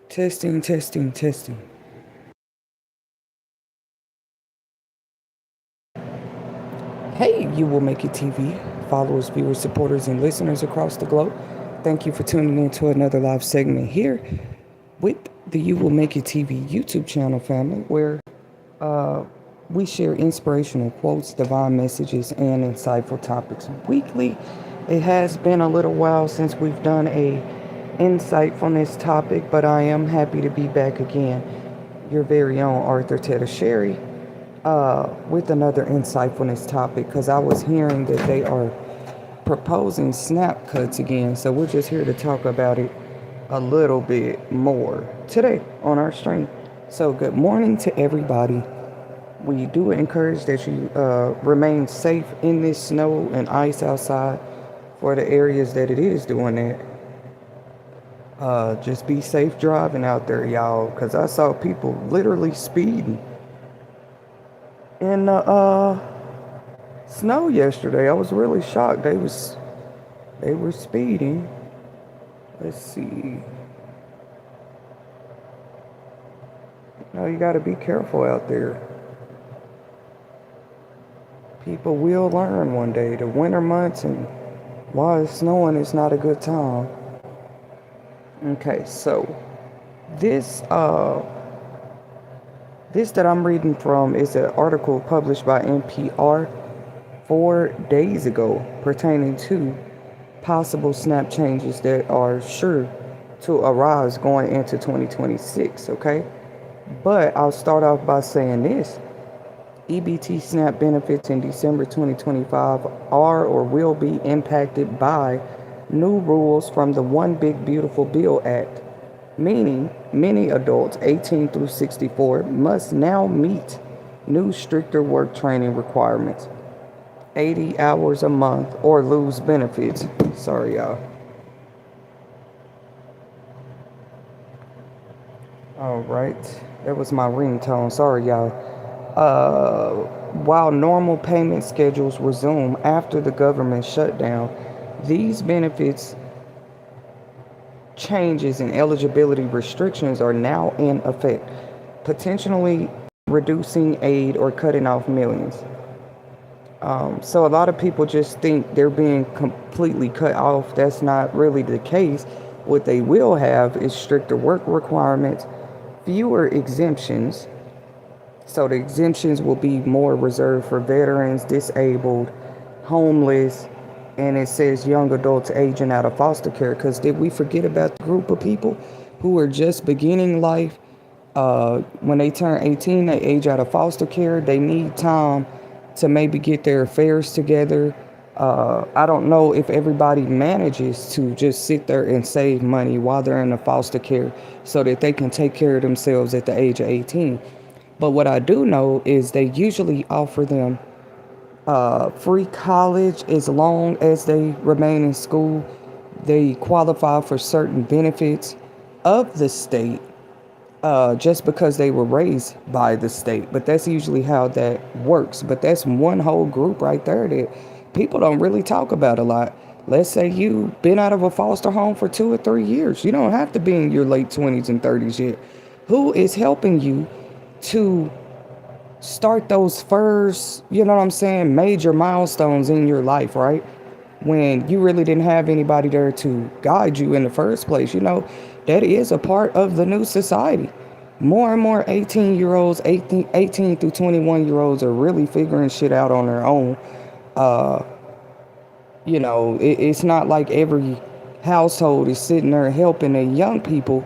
Testing, testing, testing. Hey, You Will Make It TV, followers, viewers, supporters, and listeners across the globe. Thank you for tuning in to another live segment here with the You Will Make It TV YouTube channel family, where we share inspirational quotes, divine messages, and insightful topics weekly. It has been a little while since we've done a insightfulness topic, but I am happy to be back again. Your very own Arthur Sherry with another insightfulness topic, because I was hearing that they are proposing snap cuts again. So we're just here to talk about it a little bit more today on our stream. So good morning to everybody. We do encourage that you remain safe in this snow and ice outside for the areas that it is doing that. Just be safe driving out there, y'all, because I saw people literally speeding in the snow yesterday. I was really shocked. They were speeding. Let's see. You got to be careful out there. People will learn one day. The winter months and why it's snowing is not a good time. Okay, so this that I'm reading from is an article published by NPR 4 days ago pertaining to possible snap changes that are sure to arise going into 2026, okay? But I'll start off by saying this. EBT SNAP benefits in December 2025 are or will be impacted by new rules from the One Big Beautiful Bill Act, meaning many adults 18 through 64 must now meet new stricter work training requirements, 80 hours a month, or lose benefits. Sorry, y'all. All right, that was my ringtone. Sorry, y'all. While normal payment schedules resume after the government shutdown, these benefits changes and eligibility restrictions are now in effect, potentially reducing aid or cutting off millions. So a lot of people just think they're being completely cut off. That's not really the case. What they will have is stricter work requirements, fewer exemptions. So the exemptions will be more reserved for veterans, disabled, homeless, and it says young adults aging out of foster care. Because did we forget about the group of people who are just beginning life? When they turn 18, they age out of foster care. They need time to maybe get their affairs together. I don't know if everybody manages to just sit there and save money while they're in the foster care so that they can take care of themselves at the age of 18. But what I do know is they usually offer them free college as long as they remain in school. They qualify for certain benefits of the state just because they were raised by the state. But that's usually how that works. But that's one whole group right there that people don't really talk about a lot. Let's say you've been out of a foster home for 2 or 3 years. You don't have to be in your late 20s and 30s yet. Who is helping you to start those first, major milestones in your life, right? When you really didn't have anybody there to guide you in the first place. That is a part of the new society. More and more 18-year-olds, 18 through 21-year-olds are really figuring shit out on their own. It's not like every household is sitting there helping the young people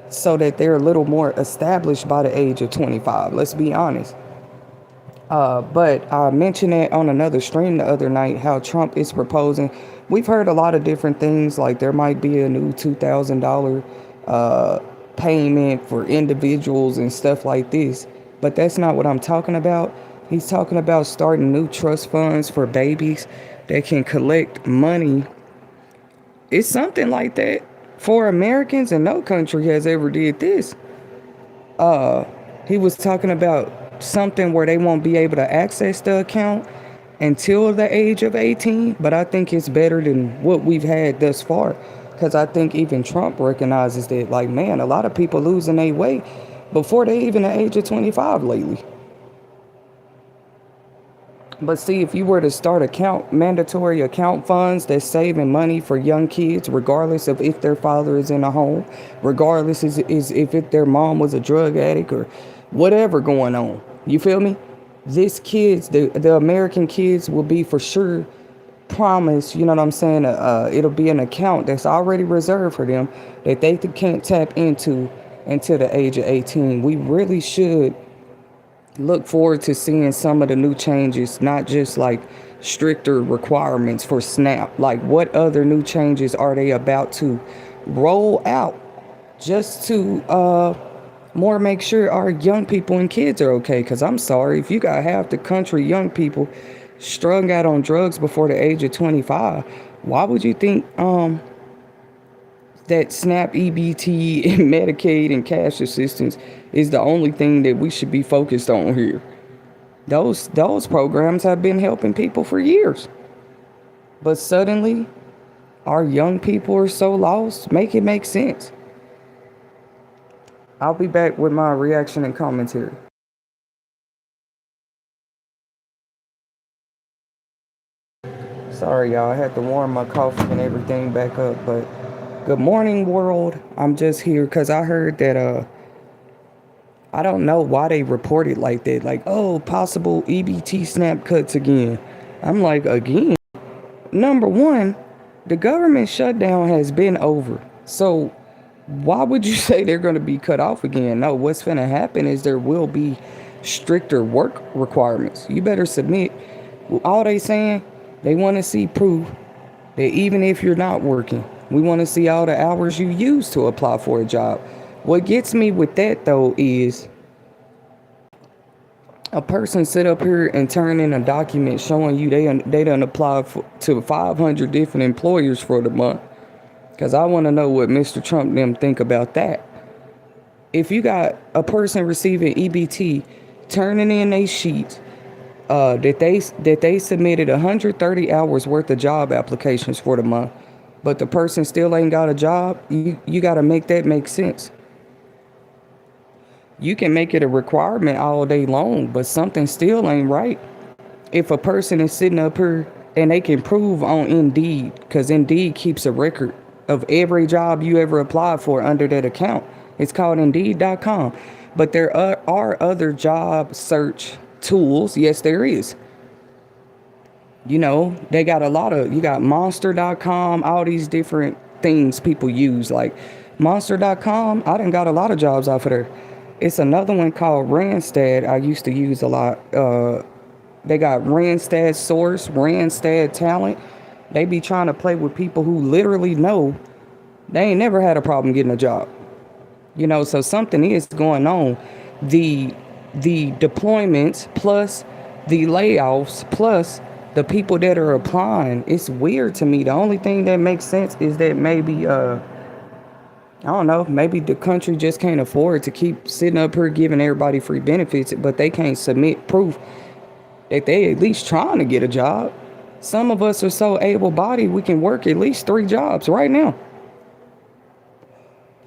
so that they're a little more established by the age of 25. Let's be honest. But I mentioned that on another stream the other night, how Trump is proposing. We've heard a lot of different things, like there might be a new $2,000 payment for individuals and stuff like this. But that's not what I'm talking about. He's talking about starting new trust funds for babies that can collect money. It's something like that for Americans, and no country has ever did this. He was talking about something where they won't be able to access the account until the age of 18, but I think it's better than what we've had thus far. Because I think even Trump recognizes that, like, man, a lot of people losing their weight before they even the age of 25 lately. But see, if you were to start mandatory account funds that's saving money for young kids, regardless of if their father is in a home, regardless is if their mom was a drug addict or whatever going on, you feel me? The American kids will be for sure promised, you know what I'm saying? It'll be an account that's already reserved for them that they can't tap into until the age of 18. We really should look forward to seeing some of the new changes, not just like stricter requirements for SNAP. Like, what other new changes are they about to roll out just to more make sure our young people and kids are okay? Because I'm sorry, if you got half the country young people strung out on drugs before the age of 25, why would you think that SNAP, EBT, and Medicaid and cash assistance is the only thing that we should be focused on here? Those programs have been helping people for years. But suddenly, our young people are so lost. Make it make sense. I'll be back with my reaction and commentary. Sorry, y'all. I had to warm my coffee and everything back up. But good morning, world. I'm just here because I heard that I don't know why they reported like that. Like, oh, possible EBT SNAP cuts again. I'm like, again? Number one, the government shutdown has been over. So why would you say they're going to be cut off again? No, what's going to happen is there will be stricter work requirements. You better submit. All they saying, they want to see proof that even if you're not working, we want to see all the hours you use to apply for a job. What gets me with that, though, is a person sit up here and turn in a document showing you they done applied to 500 different employers for the month. Because I want to know what Mr. Trump and them think about that. If you got a person receiving EBT turning in a sheet that they submitted 130 hours worth of job applications for the month, but the person still ain't got a job, you got to make that make sense. You can make it a requirement all day long, but something still ain't right. If a person is sitting up here and they can prove on Indeed, because Indeed keeps a record of every job you ever applied for under that account. It's called Indeed.com. But there are other job search tools. Yes, there is. You know, they got you got Monster.com, all these different things people use. Like Monster.com, I done got a lot of jobs off of there. It's another one called Randstad I used to use a lot. They got Randstad Source, Randstad Talent. They be trying to play with people who literally know they ain't never had a problem getting a job. You know, so something is going on. The deployments plus the layoffs plus the people that are applying, it's weird to me. The only thing that makes sense is that maybe I don't know, maybe the country just can't afford to keep sitting up here giving everybody free benefits, but they can't submit proof that they at least trying to get a job. Some of us are so able-bodied we can work at least 3 jobs right now.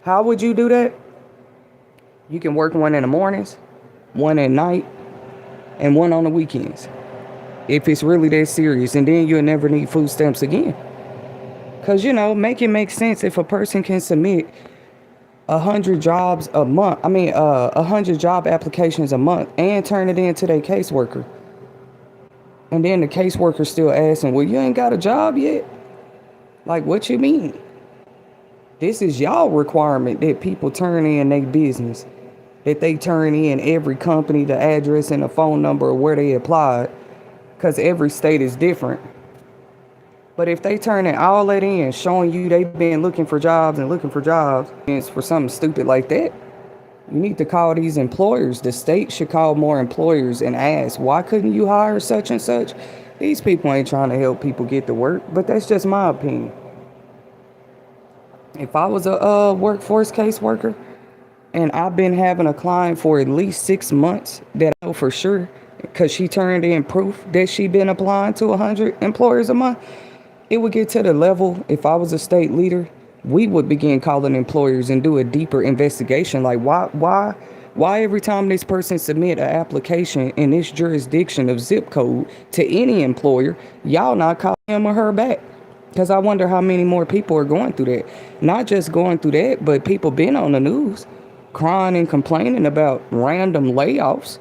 How would you do that? You can work one in the mornings, one at night, and one on the weekends. If it's really that serious, and then you'll never need food stamps again. Because, you know, make it make sense if a person can submit 100 jobs a month, 100 job applications a month and turn it in to their caseworker. And then the caseworker still asking, well, you ain't got a job yet? Like, what you mean? This is y'all requirement that people turn in their business. That they turn in every company, the address and the phone number of where they applied. Because every state is different. But if they turn it all that in, showing you they've been looking for jobs, and it's for something stupid like that, you need to call these employers. The state should call more employers and ask, why couldn't you hire such and such? These people ain't trying to help people get to work, but that's just my opinion. If I was a workforce caseworker and I've been having a client for at least 6 months that I know for sure, because she turned in proof that she been applying to 100 employers a month, it would get to the level, if I was a state leader, we would begin calling employers and do a deeper investigation. Like, why every time this person submit an application in this jurisdiction of zip code to any employer, y'all not calling him or her back? Because I wonder how many more people are going through that. Not just going through that, but people been on the news crying and complaining about random layoffs.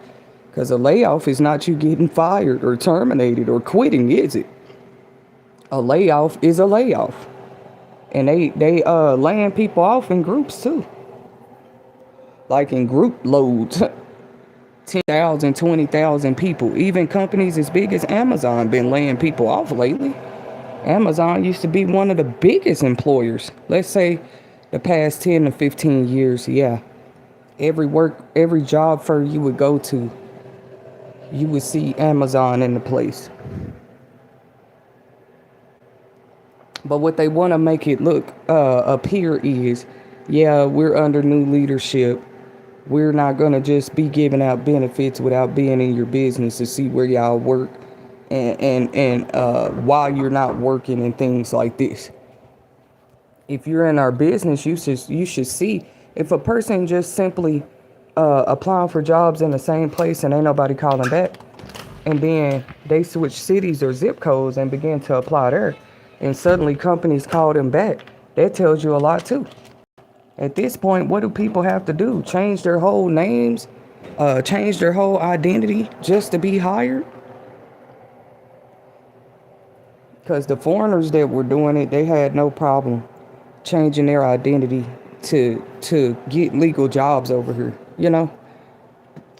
Because a layoff is not you getting fired or terminated or quitting, is it? A layoff is a layoff. And they laying people off in groups too. Like in group loads. 10,000, 20,000 people. Even companies as big as Amazon been laying people off lately. Amazon used to be one of the biggest employers. Let's say the past 10 to 15 years, yeah. Every job fair you would go to, you would see Amazon in the place. But what they want to make it look appear is, yeah, we're under new leadership. We're not going to just be giving out benefits without being in your business to see where y'all work and why you're not working and things like this. If you're in our business, you should see if a person just simply applying for jobs in the same place and ain't nobody calling back, and then they switch cities or zip codes and begin to apply there, and suddenly companies call them back. That tells you a lot too. At this point, what do people have to do? Change their whole names, change their whole identity just to be hired? Because the foreigners that were doing it, they had no problem changing their identity to get legal jobs over here, you know?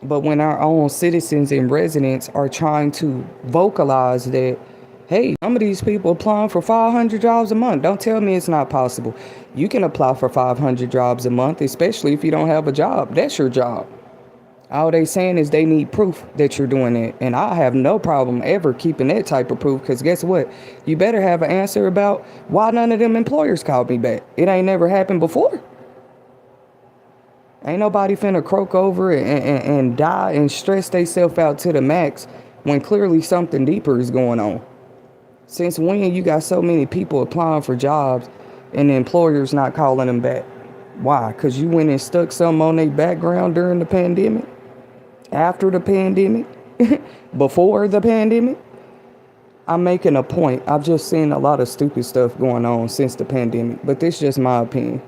But when our own citizens and residents are trying to vocalize that, hey, some of these people applying for 500 jobs a month. Don't tell me it's not possible. You can apply for 500 jobs a month, especially if you don't have a job. That's your job. All they saying is they need proof that you're doing it. And I have no problem ever keeping that type of proof, because guess what? You better have an answer about why none of them employers called me back. It ain't never happened before. Ain't nobody finna croak over and die and stress themselves out to the max when clearly something deeper is going on. Since when you got so many people applying for jobs and the employers not calling them back? Why? Because you went and stuck something on their background during the pandemic? After the pandemic? Before the pandemic? I'm making a point. I've just seen a lot of stupid stuff going on since the pandemic, but this is just my opinion.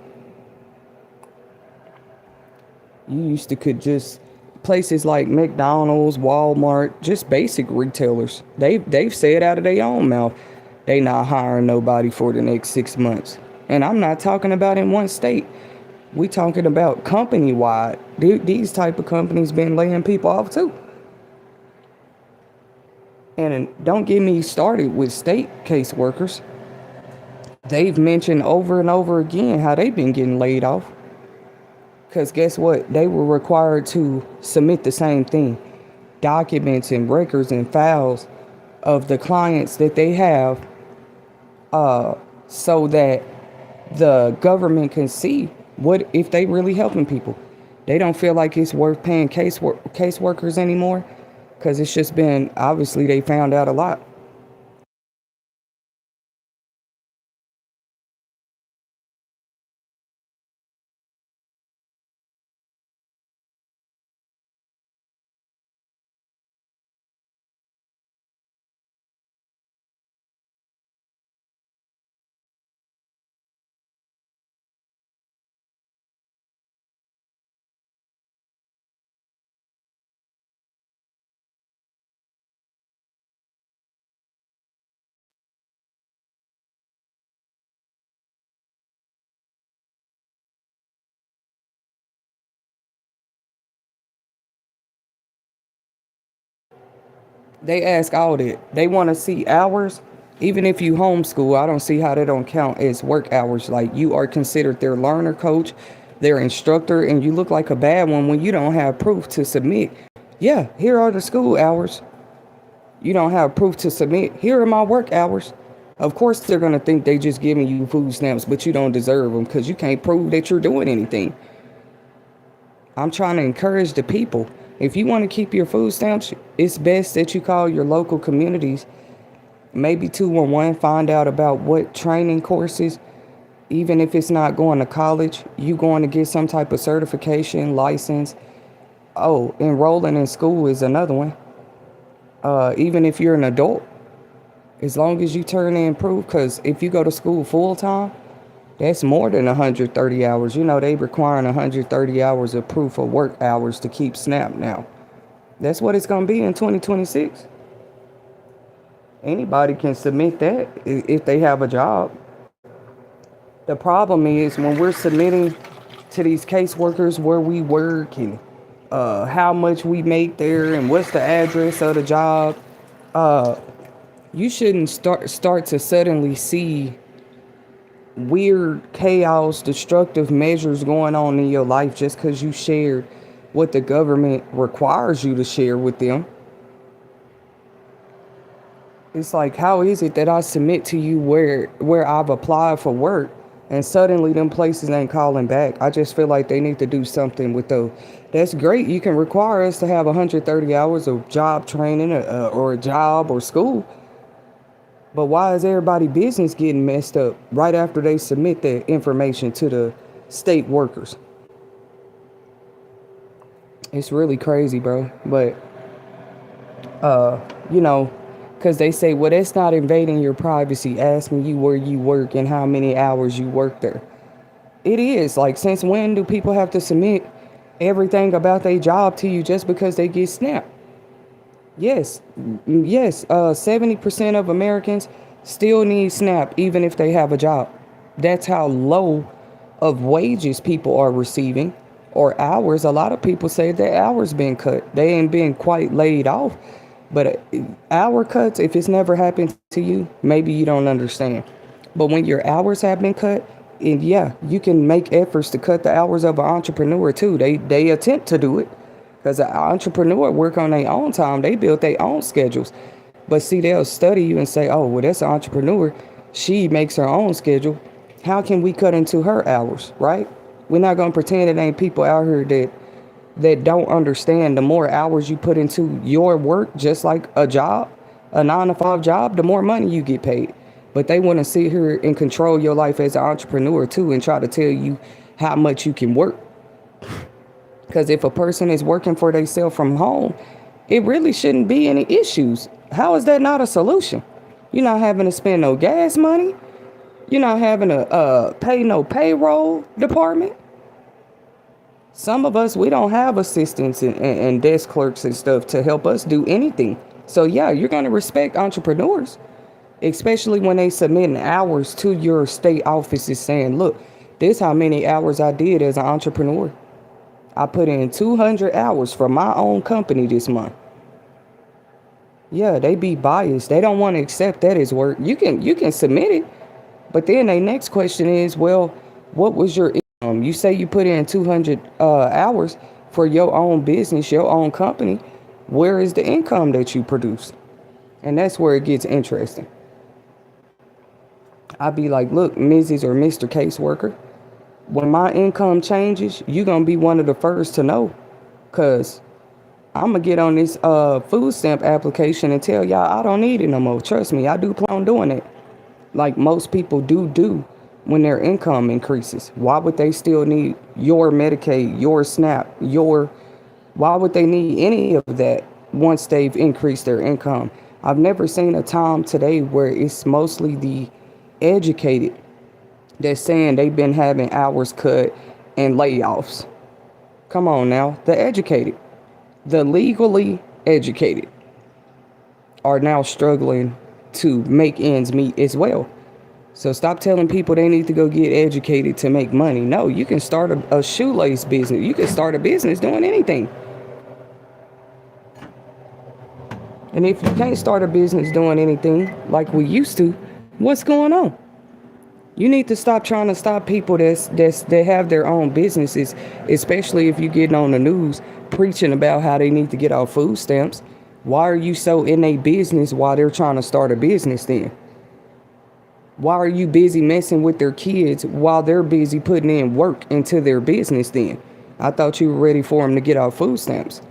You used to could just... Places like McDonald's, Walmart, just basic retailers, they've said out of their own mouth they not hiring nobody for the next 6 months. And I'm not talking about in one state. We talking about company-wide. These type of companies been laying people off too. And don't get me started with state caseworkers. They've mentioned over and over again how they've been getting laid off. Because guess what? They were required to submit the same thing. Documents and records and files of the clients that they have, so that the government can see what if they really helping people. They don't feel like it's worth paying caseworkers anymore, because it's just been, obviously they found out a lot. They ask all that. They want to see hours. Even if you homeschool, I don't see how they don't count as work hours. Like, you are considered their learner coach, their instructor, and you look like a bad one when you don't have proof to submit. Yeah, here are the school hours. You don't have proof to submit. Here are my work hours. Of course, they're going to think they just giving you food stamps, but you don't deserve them because you can't prove that you're doing anything. I'm trying to encourage the people. If you want to keep your food stamps, it's best that you call your local communities, maybe 211, find out about what training courses Even if it's not going to college, you going to get some type of certification, license. Oh, enrolling in school is another one. Even if you're an adult, as long as you turn in proof, because if you go to school full time, that's more than 130 hours. You know, they requiring 130 hours of proof of work hours to keep SNAP now. That's what it's going to be in 2026. Anybody can submit that if they have a job. The problem is when we're submitting to these caseworkers where we work and how much we make there and what's the address of the job, you shouldn't start to suddenly see weird chaos, destructive measures going on in your life just because you shared what the government requires you to share with them. It's like, how is it that I submit to you where I've applied for work and suddenly them places ain't calling back? I just feel like they need to do something with those. That's great. You can require us to have 130 hours of job training or a job or school. But why is everybody business getting messed up right after they submit their information to the state workers? It's really crazy, bro. But, you know, because they say, well, that's not invading your privacy, asking you where you work and how many hours you work there. It is. Like, since when do people have to submit everything about their job to you just because they get SNAP? Yes, 70% of Americans still need SNAP even if they have a job. That's how low of wages people are receiving, or hours. A lot of people say their hours been cut. They ain't been quite laid off. But hour cuts, if it's never happened to you, maybe you don't understand. But when your hours have been cut, and yeah, you can make efforts to cut the hours of an entrepreneur too. They attempt to do it. Because an entrepreneur work on their own time. They build their own schedules. But see, they'll study you and say, oh, well, that's an entrepreneur. She makes her own schedule. How can we cut into her hours, right? We're not going to pretend it ain't people out here that don't understand the more hours you put into your work, just like a job, a 9-to-5 job, the more money you get paid. But they want to sit here and control your life as an entrepreneur too and try to tell you how much you can work. Because if a person is working for themselves from home, it really shouldn't be any issues. How is that not a solution? You're not having to spend no gas money. You're not having to pay no payroll department. Some of us, we don't have assistants and desk clerks and stuff to help us do anything. So yeah, you're going to respect entrepreneurs, especially when they submit hours to your state offices saying, look, this is how many hours I did as an entrepreneur. I put in 200 hours for my own company this month. Yeah, they be biased. They don't want to accept that as work. You can submit it. But then the next question is, well, what was your income? You say you put in 200 hours for your own business, your own company. Where is the income that you produce? And that's where it gets interesting. I'd be like, look, Mrs. or Mr. Caseworker, when my income changes, you're going to be one of the first to know. Because I'm going to get on this food stamp application and tell y'all I don't need it no more. Trust me, I do plan on doing it. Like most people do when their income increases. Why would they still need your Medicaid, your SNAP, why would they need any of that once they've increased their income? I've never seen a time today where it's mostly the educated they're saying they've been having hours cut and layoffs. Come on now. The educated, the legally educated are now struggling to make ends meet as well. So stop telling people they need to go get educated to make money. No, you can start a shoelace business. You can start a business doing anything. And if you can't start a business doing anything like we used to, what's going on? You need to stop trying to stop people that have their own businesses, especially if you're getting on the news preaching about how they need to get off food stamps. Why are you so in a business while they're trying to start a business then? Why are you busy messing with their kids while they're busy putting in work into their business then? I thought you were ready for them to get off food stamps.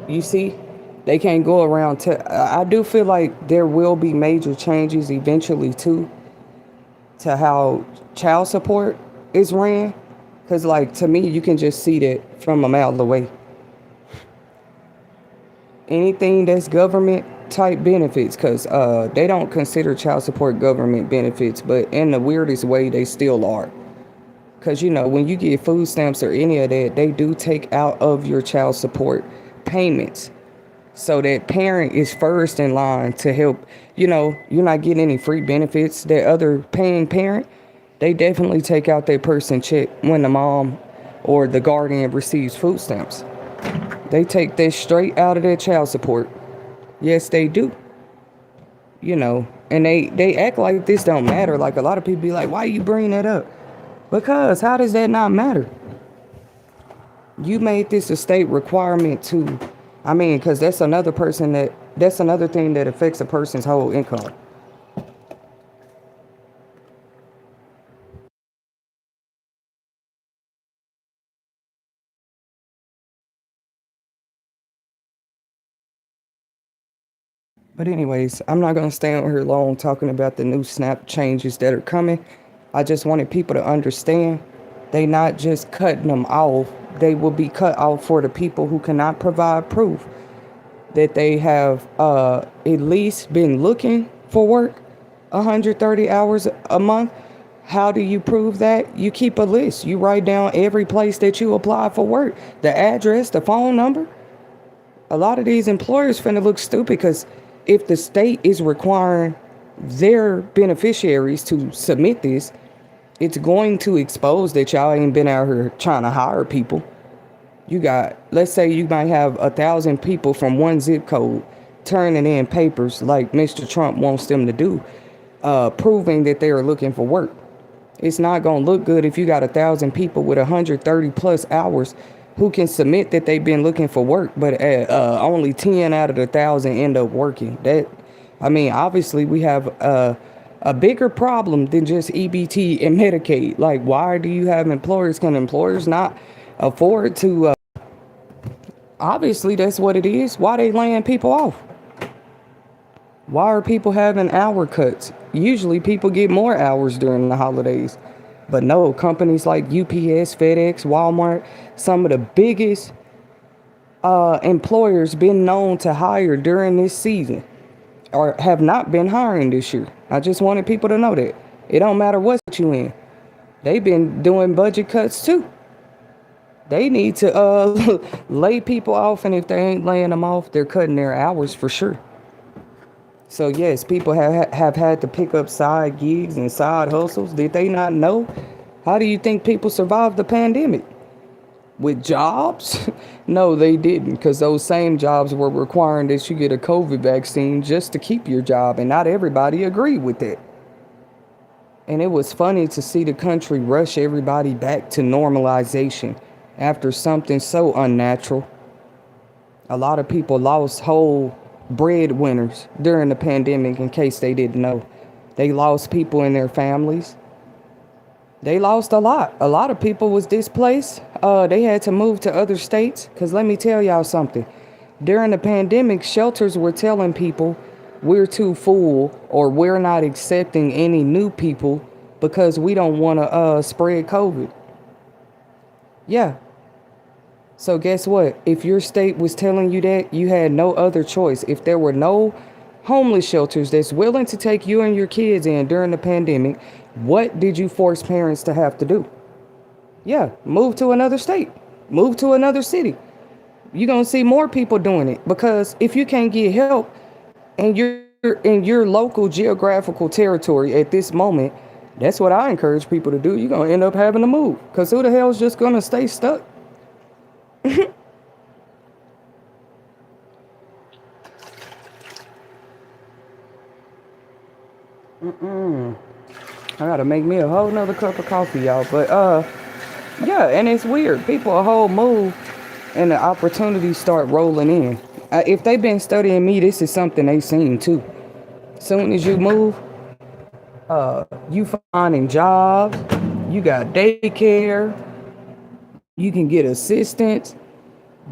You see? They can't go around. I do feel like there will be major changes eventually too. to how child support is ran. Because, like, to me, you can just see that from a mile away. Anything that's government type benefits, because they don't consider child support government benefits, but in the weirdest way, they still are. Because, when you get food stamps or any of that, they do take out of your child support payments. So that parent is first in line to help. You're not getting any free benefits. That other paying parent, they definitely take out their person check when the mom or the guardian receives food stamps. They take that straight out of their child support. Yes, they do. And they act like this don't matter. Like, a lot of people be like, why you bring that up? Because how does that not matter? You made this a state requirement to, because that's another thing that affects a person's whole income. But anyways, I'm not going to stay on here long talking about the new SNAP changes that are coming. I just wanted people to understand they not just cutting them off. They will be cut off for the people who cannot provide proof that they have at least been looking for work 130 hours a month. How do you prove that? You keep a list. You write down every place that you apply for work, the address, the phone number. A lot of these employers finna look stupid because if the state is requiring their beneficiaries to submit this, it's going to expose that y'all ain't been out here trying to hire people. Let's say you might have 1,000 people from one zip code turning in papers like Mr. Trump wants them to do, proving that they are looking for work. It's not going to look good if you got 1,000 people with 130 plus hours who can submit that they've been looking for work, but only 10 out of the 1,000 end up working. Obviously we have a bigger problem than just EBT and Medicaid. Like, why do you have employers? Can employers not afford to? Obviously, that's what it is. Why they laying people off? Why are people having hour cuts? Usually people get more hours during the holidays. But no, companies like UPS, FedEx, Walmart, some of the biggest employers been known to hire during this season or have not been hiring this year. I just wanted people to know that. It don't matter what you in. They've been doing budget cuts too. They need to lay people off, and if they ain't laying them off, they're cutting their hours for sure. So yes, people have had to pick up side gigs and side hustles. Did they not know? How do you think people survived the pandemic? With jobs? No, they didn't, because those same jobs were requiring that you get a COVID vaccine just to keep your job, and not everybody agreed with that. And it was funny to see the country rush everybody back to normalization after something so unnatural. A lot of people lost whole breadwinners during the pandemic, in case they didn't know. They lost people in their families. They lost a lot. A lot of people was displaced. They had to move to other states. Because let me tell y'all something. During the pandemic, shelters were telling people we're too full, or we're not accepting any new people because we don't want to spread COVID. Yeah. So guess what? If your state was telling you that, you had no other choice. If there were no homeless shelters that's willing to take you and your kids in during the pandemic, what did you force parents to have to do? Yeah, move to another state, move to another city. You're going to see more people doing it, because if you can't get help and you're in your local geographical territory at this moment, that's what I encourage people to do. You're going to end up having to move, because who the hell is just going to stay stuck? I gotta make me a whole nother cup of coffee, y'all. But yeah, and it's weird. People a whole move and the opportunities start rolling in. If they've been studying me, this is something they seen too. Soon as you move, you finding jobs, you got daycare, you can get assistance,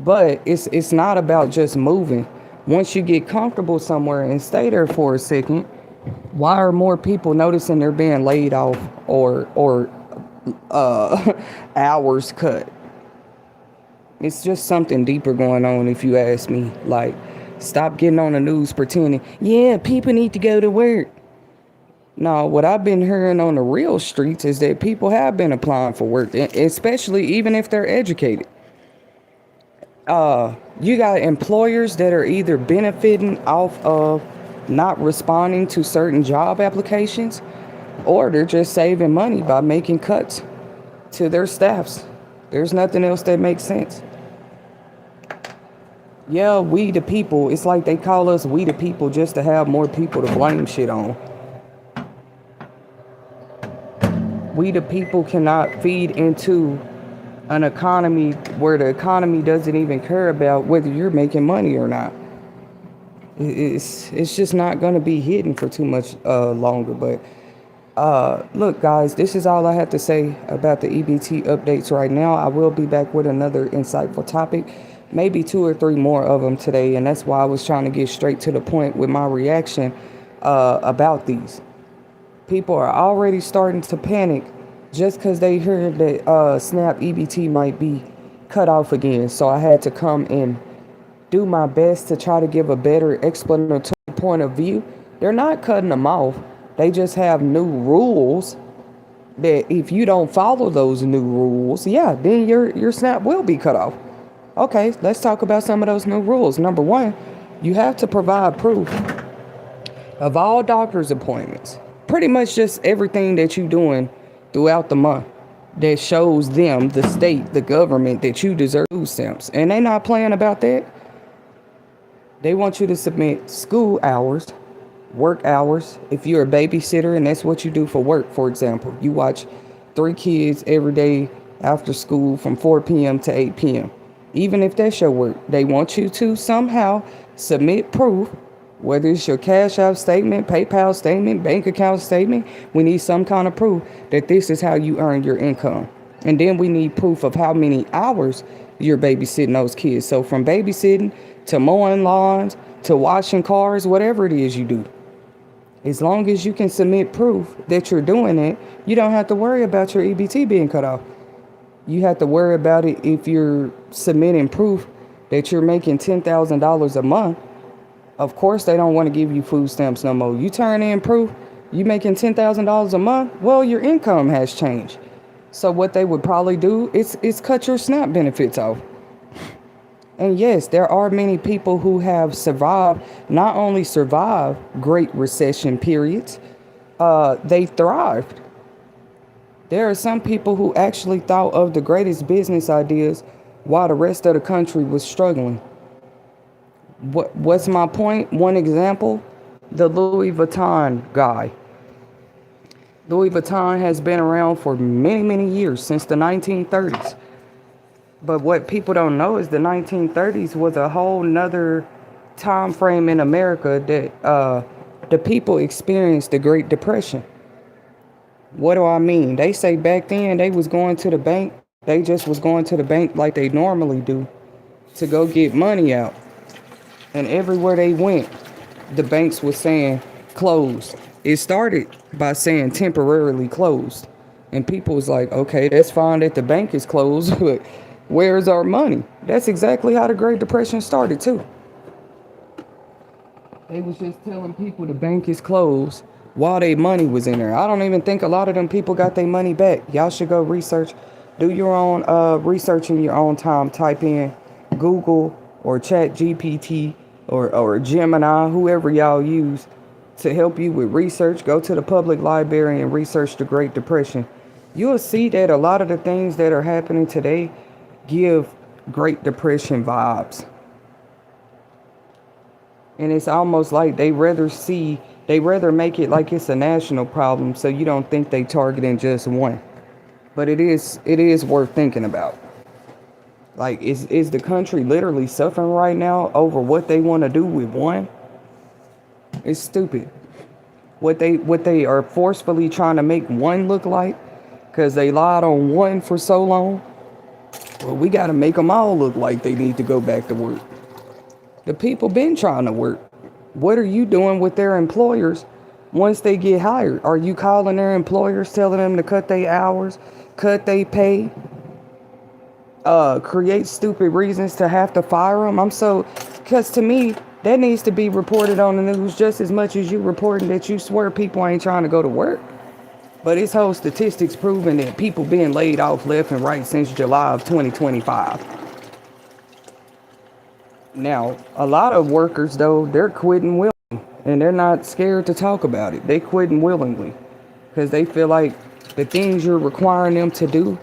but it's not about just moving. Once you get comfortable somewhere and stay there for a second, Why are more people noticing they're being laid off or hours cut? It's just something deeper going on, if you ask me. Like, stop getting on the news pretending, yeah, people need to go to work. No, what I've been hearing on the real streets is that people have been applying for work, especially even if they're educated. You got employers that are either benefiting off of not responding to certain job applications, or they're just saving money by making cuts to their staffs. There's nothing else that makes sense. Yeah, we the people, it's like they call us we the people just to have more people to blame shit on. We the people cannot feed into an economy where the economy doesn't even care about whether you're making money or not. It's just not going to be hidden for too much longer. But look, guys, this is all I have to say about the EBT updates right now. I will be back with another insightful topic, maybe 2 or 3 more of them today, and that's why I was trying to get straight to the point with my reaction about these. People are already starting to panic just because they heard that SNAP EBT might be cut off again. So I had to come and do my best to try to give a better explanatory point of view. They're not cutting them off. They just have new rules that if you don't follow those new rules, yeah, then your SNAP will be cut off. Okay, let's talk about some of those new rules. Number 1, you have to provide proof of all doctor's appointments. Pretty much just everything that you're doing throughout the month that shows them, the state, the government, that you deserve food stamps. And they're not playing about that. They want you to submit school hours, work hours. If you're a babysitter and that's what you do for work, for example, you watch 3 kids every day after school from 4 p.m. to 8 p.m. Even if that's your work, they want you to somehow submit proof. Whether it's your Cash App statement, PayPal statement, bank account statement, we need some kind of proof that this is how you earn your income. And then we need proof of how many hours you're babysitting those kids. So from babysitting to mowing lawns to washing cars, whatever it is you do. As long as you can submit proof that you're doing it, you don't have to worry about your EBT being cut off. You have to worry about it if you're submitting proof that you're making $10,000 a month. Of course, they don't want to give you food stamps no more. You turn in proof, you making $10,000 a month, well, your income has changed. So what they would probably do is cut your SNAP benefits off. And yes, there are many people who have survived, not only survived Great Recession periods, they thrived. There are some people who actually thought of the greatest business ideas while the rest of the country was struggling. What's my point? One example, the Louis Vuitton guy. Louis Vuitton has been around for many, many years, since the 1930s. But what people don't know is the 1930s was a whole nother time frame in America that the people experienced the Great Depression. What do I mean? They say back then they was going to the bank. They just was going to the bank like they normally do to go get money out. And everywhere they went, the banks was saying closed. It started by saying temporarily closed. And people was like, okay, that's fine that the bank is closed, but where's our money? That's exactly how the Great Depression started too. They was just telling people the bank is closed while their money was in there. I don't even think a lot of them people got their money back. Y'all should go research. Do your own research in your own time. Type in Google or Chat GPT or Gemini, whoever y'all use to help you with research. Go to the public library and research the Great Depression. You'll see that a lot of the things that are happening today give Great Depression vibes. And it's almost like they rather make it like it's a national problem, so you don't think they targeting just one. But it is worth thinking about. Like, is the country literally suffering right now over what they want to do with one? It's stupid. What they are forcefully trying to make one look like, because they lied on one for so long. Well, we got to make them all look like they need to go back to work. The people been trying to work. What are you doing with their employers once they get hired? Are you calling their employers telling them to cut their hours, cut their pay, create stupid reasons to have to fire them? Because to me, that needs to be reported on the news just as much as you reporting that you swear people ain't trying to go to work. But it's whole statistics proving that people being laid off left and right since July of 2025. Now, a lot of workers, though, they're quitting willingly, and they're not scared to talk about it. They quitting willingly because they feel like the things you're requiring them to do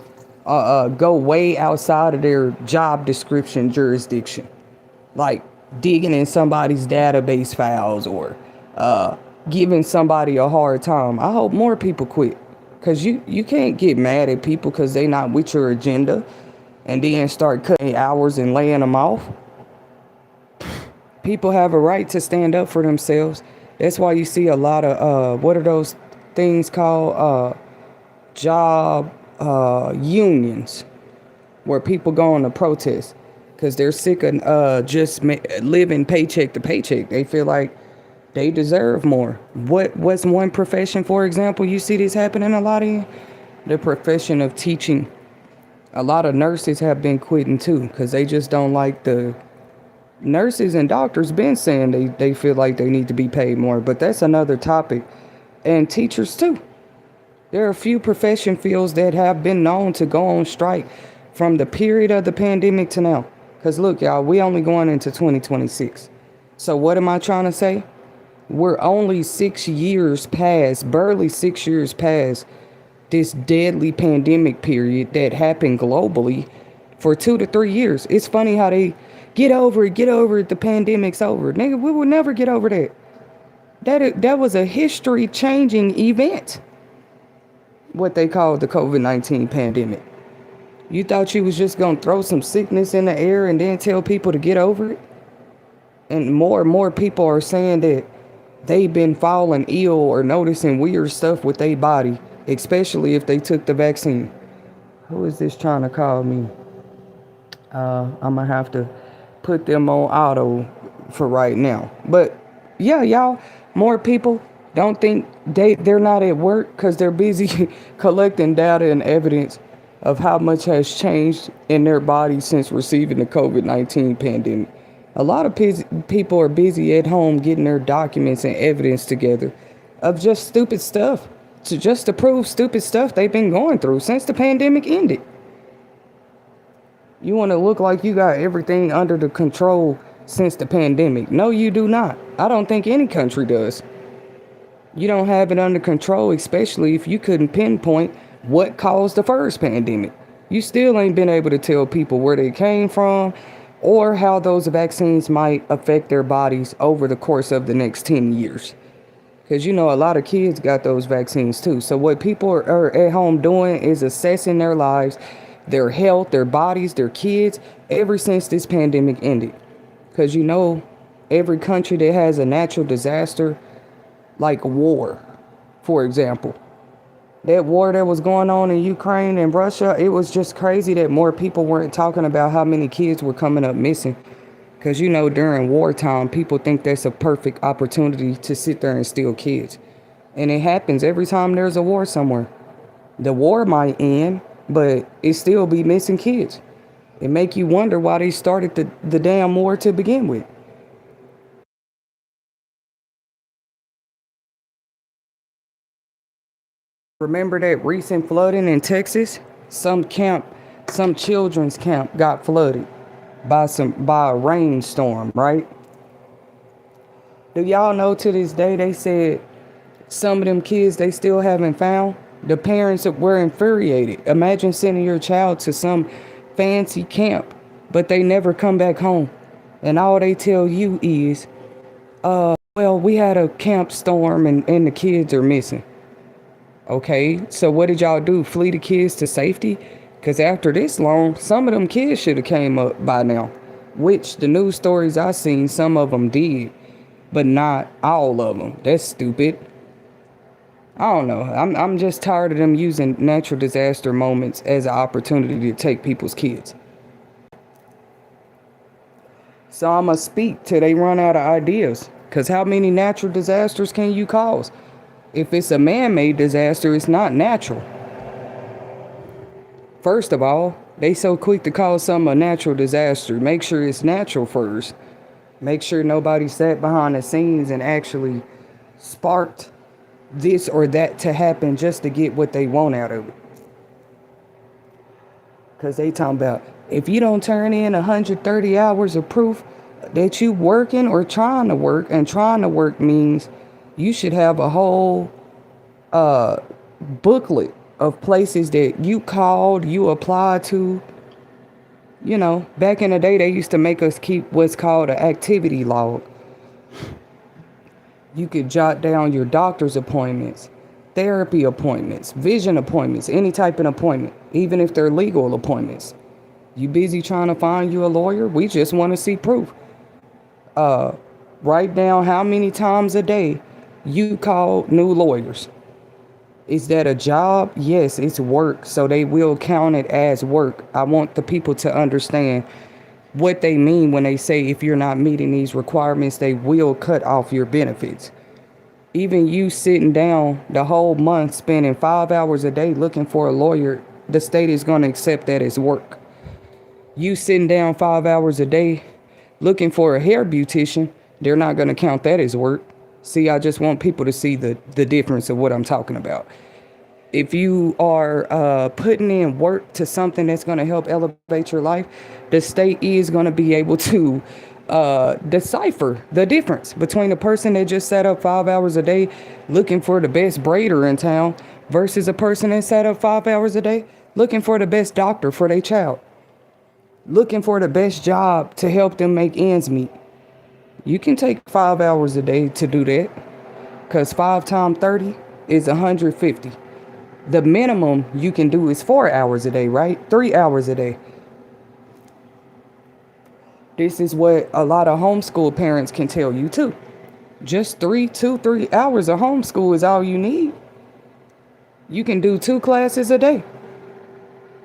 go way outside of their job description jurisdiction, like digging in somebody's database files or giving somebody a hard time. I hope more people quit, because you can't get mad at people because they not with your agenda and then start cutting hours and laying them off. People have a right to stand up for themselves. That's why you see a lot of what are those things called, job unions, where people go on to protest because they're sick of just living paycheck to paycheck. They feel like they deserve more. What's one profession, for example, you see this happening a lot in? The profession of teaching. A lot of nurses have been quitting too because they just don't like the nurses and doctors been saying they feel like they need to be paid more, but that's another topic. And teachers too. There are a few profession fields that have been known to go on strike from the period of the pandemic to now. Because look, y'all, we only going into 2026. So what am I trying to say? We're only 6 years past, barely 6 years past this deadly pandemic period that happened globally for 2 to 3 years. It's funny how they get over it, the pandemic's over. Nigga, we will never get over that. That was a history-changing event, what they call the COVID-19 pandemic. You thought you was just going to throw some sickness in the air and then tell people to get over it? And more people are saying that they've been falling ill or noticing weird stuff with their body, especially if they took the vaccine. Who is this trying to call me? I'm going to have to put them on auto for right now. But yeah, y'all, more people don't think they're not at work because they're busy collecting data and evidence of how much has changed in their bodies since receiving the COVID-19 pandemic. A lot of people are busy at home getting their documents and evidence together of just stupid stuff, to prove stupid stuff they've been going through since the pandemic ended. You want to look like you got everything under the control since the pandemic. No, you do not. I don't think any country does. You don't have it under control, especially if you couldn't pinpoint what caused the first pandemic. You still ain't been able to tell people where they came from or how those vaccines might affect their bodies over the course of the next 10 years. Because, you know, a lot of kids got those vaccines too. So what people are at home doing is assessing their lives, their health, their bodies, their kids, ever since this pandemic ended. Because, you know, every country that has a natural disaster, like war, for example, that war that was going on in Ukraine and Russia, it was just crazy that more people weren't talking about how many kids were coming up missing. Because, you know, during wartime, people think that's a perfect opportunity to sit there and steal kids. And it happens every time there's a war somewhere. The war might end, but it still be missing kids. It make you wonder why they started the damn war to begin with. Remember that recent flooding in Texas? Some children's camp got flooded by a rainstorm, right? Do y'all know to this day they said some of them kids they still haven't found? The parents were infuriated. Imagine sending your child to some fancy camp, but they never come back home. And all they tell you is, well, we had a camp storm and the kids are missing. Okay, so what did y'all do? Flee the kids to safety? Because after this long, some of them kids should have came up by now. Which the news stories I seen, some of them did. But not all of them. That's stupid. I don't know. I'm just tired of them using natural disaster moments as an opportunity to take people's kids. So I'm going to speak till they run out of ideas. Because how many natural disasters can you cause? If it's a man-made disaster, it's not natural. First of all, they so quick to call something a natural disaster. Make sure it's natural first. Make sure nobody sat behind the scenes and actually sparked this or that to happen just to get what they want out of it. Because they talking about, if you don't turn in 130 hours of proof that you working or trying to work, and trying to work means you should have a whole booklet of places that you called, you applied to. You know, back in the day, they used to make us keep what's called an activity log. You could jot down your doctor's appointments, therapy appointments, vision appointments, any type of appointment, even if they're legal appointments. You busy trying to find you a lawyer? We just want to see proof. Write down how many times a day you call new lawyers. Is that a job? Yes, it's work, so they will count it as work. I want the people to understand what they mean when they say if you're not meeting these requirements, they will cut off your benefits. Even you sitting down the whole month, spending 5 hours a day looking for a lawyer, the state is going to accept that as work. You sitting down 5 hours a day looking for a hair beautician, they're not going to count that as work. See, I just want people to see the difference of what I'm talking about. If you are putting in work to something that's going to help elevate your life, the state is going to be able to decipher the difference between a person that just sat up 5 hours a day looking for the best braider in town versus a person that sat up 5 hours a day looking for the best doctor for their child, looking for the best job to help them make ends meet. You can take 5 hours a day to do that, because 5 times 30 is 150. The minimum you can do is 4 hours a day, right? 3 hours a day. This is what a lot of homeschool parents can tell you too. Just 3 hours of homeschool is all you need. You can do 2 classes a day.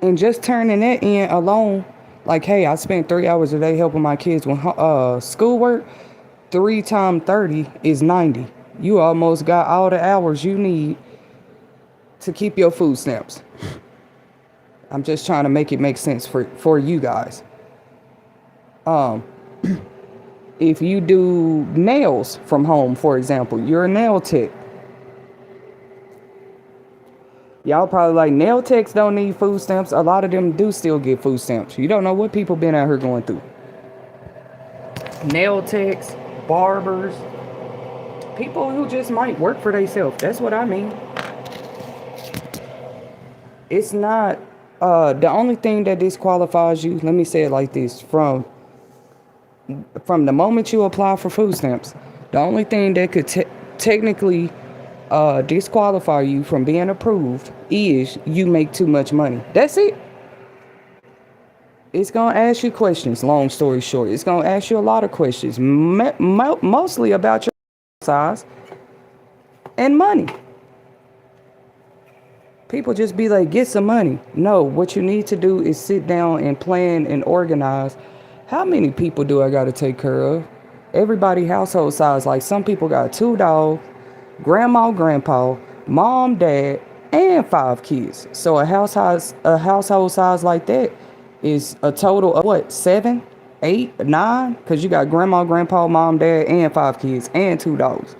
And just turning that in alone, like, hey, I spent 3 hours a day helping my kids with schoolwork. 3 times 30 is 90. You almost got all the hours you need to keep your food stamps. I'm just trying to make it make sense for you guys. If you do nails from home, for example, you're a nail tech. Y'all probably like, nail techs don't need food stamps. A lot of them do still get food stamps. You don't know what people been out here going through. Nail techs, barbers, people who just might work for themselves. That's what I mean. It's not the only thing that disqualifies you. Let me say it like this: from the moment you apply for food stamps, the only thing that could technically disqualify you from being approved is you make too much money. That's it. It's going to ask you questions, long story short. It's going to ask you a lot of questions, mostly about your size and money. People just be like, get some money. No, what you need to do is sit down and plan and organize. How many people do I got to take care of? Everybody household size. Like, some people got 2 dogs, grandma, grandpa, mom, dad, and 5 kids. So a household size like that is a total of what, 7, 8, 9? Because you got grandma, grandpa, mom, dad, and 5 kids, and 2 dogs.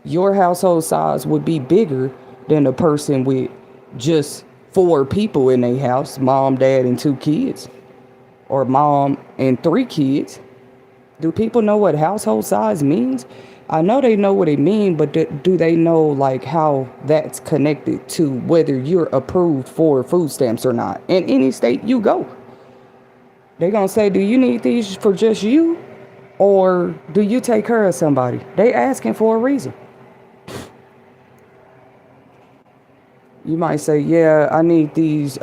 Your household size would be bigger than a person with just 4 people in their house, mom, dad, and 2 kids, or mom and 3 kids. Do people know what household size means? I know they know what it means, but do they know like how that's connected to whether you're approved for food stamps or not? In any state you go, they're gonna say, do you need these for just you, or do you take care of somebody? They asking for a reason. You might say, yeah, I need these.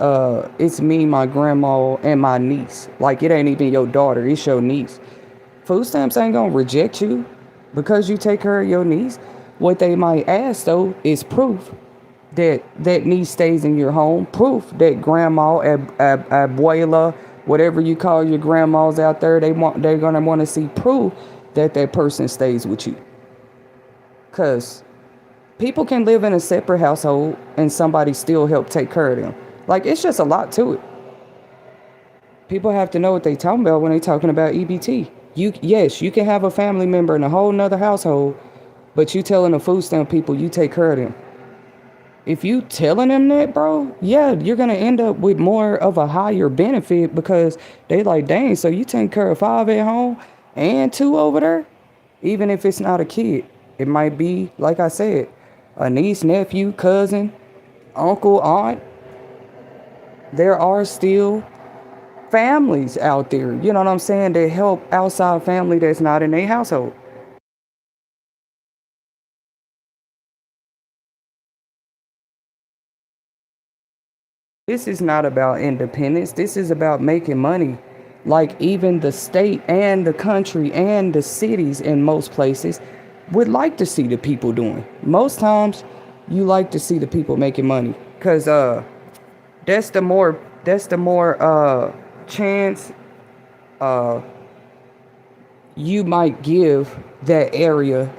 It's me, my grandma, and my niece. Like, it ain't even your daughter, it's your niece. Food stamps ain't gonna reject you because you take care of your niece. What they might ask, though, is proof that that niece stays in your home. Proof that grandma, abuela, whatever you call your grandmas out there, they're gonna want to see proof that that person stays with you. Because People can live in a separate household and somebody still help take care of them. Like, it's just a lot to it. People have to know what they talking about when they talking about EBT. Yes, you can have a family member in a whole nother household, but you telling the food stamp people you take care of them. If you telling them that, bro, yeah, you're gonna end up with more of a higher benefit because they like, dang, so you take care of 5 at home and 2 over there? Even if it's not a kid, it might be, like I said, a niece, nephew, cousin, uncle, aunt. There are still families out there, you know what I'm saying, that help outside family that's not in their household. This is not about independence. This is about making money. Like, even the state and the country and the cities in most places would like to see the people doing. Most times you like to see the people making money because that's the more chance uh you might give that area.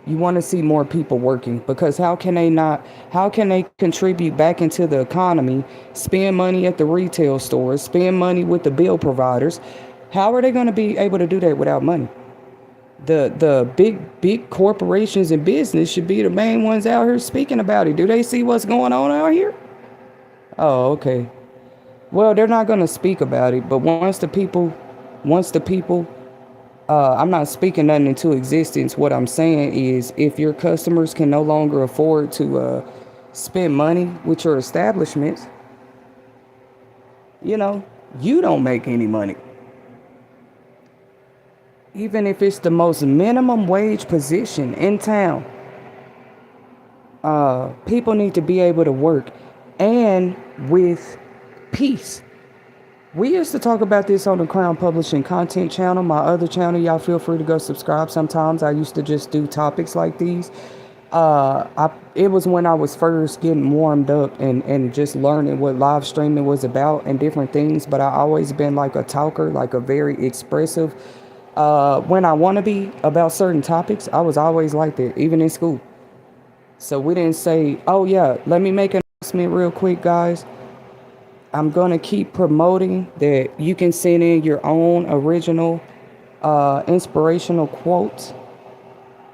You want to see more people working because how can they contribute back into the economy, spend money at the retail stores, spend money with the bill providers? How are they going to be able to do that without money? The big corporations and business should be the main ones out here speaking about it. Do they see what's going on out here? Oh, okay. Well, they're not going to speak about it, but once the people I'm not speaking nothing into existence. What I'm saying is, if your customers can no longer afford to spend money with your establishments, you know, you don't make any money. Even if it's the most minimum wage position in town, people need to be able to work and with peace. We used to talk about this on the Crown Publishing Content channel. My other channel, y'all feel free to go subscribe sometimes. I used to just do topics like these. It was when I was first getting warmed up and just learning what live streaming was about and different things. But I always been like a talker, like a very expressive. When I want to be about certain topics, I was always like that, even in school. So we didn't say, oh yeah, let me make an announcement real quick, guys. I'm going to keep promoting that you can send in your own original inspirational quotes.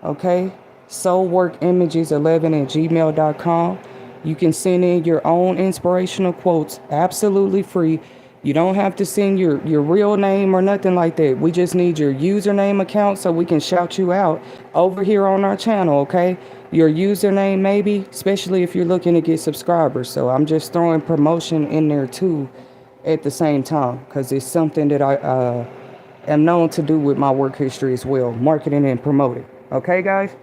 Okay? soulworkimages11@gmail.com. You can send in your own inspirational quotes absolutely free. You don't have to send your real name or nothing like that. We just need your username account so we can shout you out over here on our channel, okay? Your username maybe, especially if you're looking to get subscribers. So I'm just throwing promotion in there too at the same time because it's something that I am known to do with my work history as well, marketing and promoting. Okay, guys?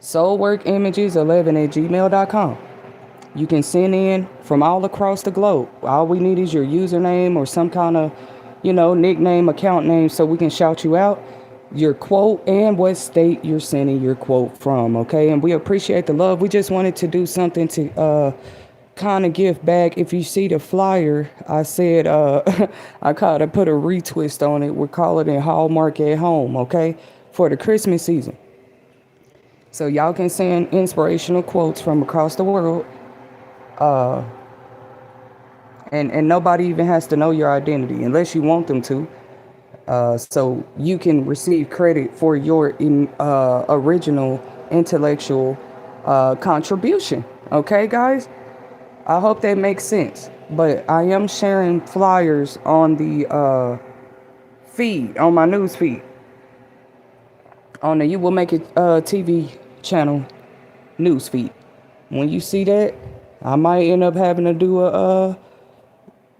soulworkimages11@gmail.com. You can send in from all across the globe. All we need is your username or some kind of, nickname, account name so we can shout you out, your quote, and what state you're sending your quote from, okay? And we appreciate the love. We just wanted to do something to kind of give back. If you see the flyer, I said, I kind of put a retwist on it. We're calling it Hallmark at Home, okay? For the Christmas season. So y'all can send inspirational quotes from across the world. And nobody even has to know your identity unless you want them to. So you can receive credit for your original intellectual contribution. Okay, guys? I hope that makes sense. But I am sharing flyers on the feed, on my news feed. On the You Will Make It TV channel news feed. When you see that, I might end up having to do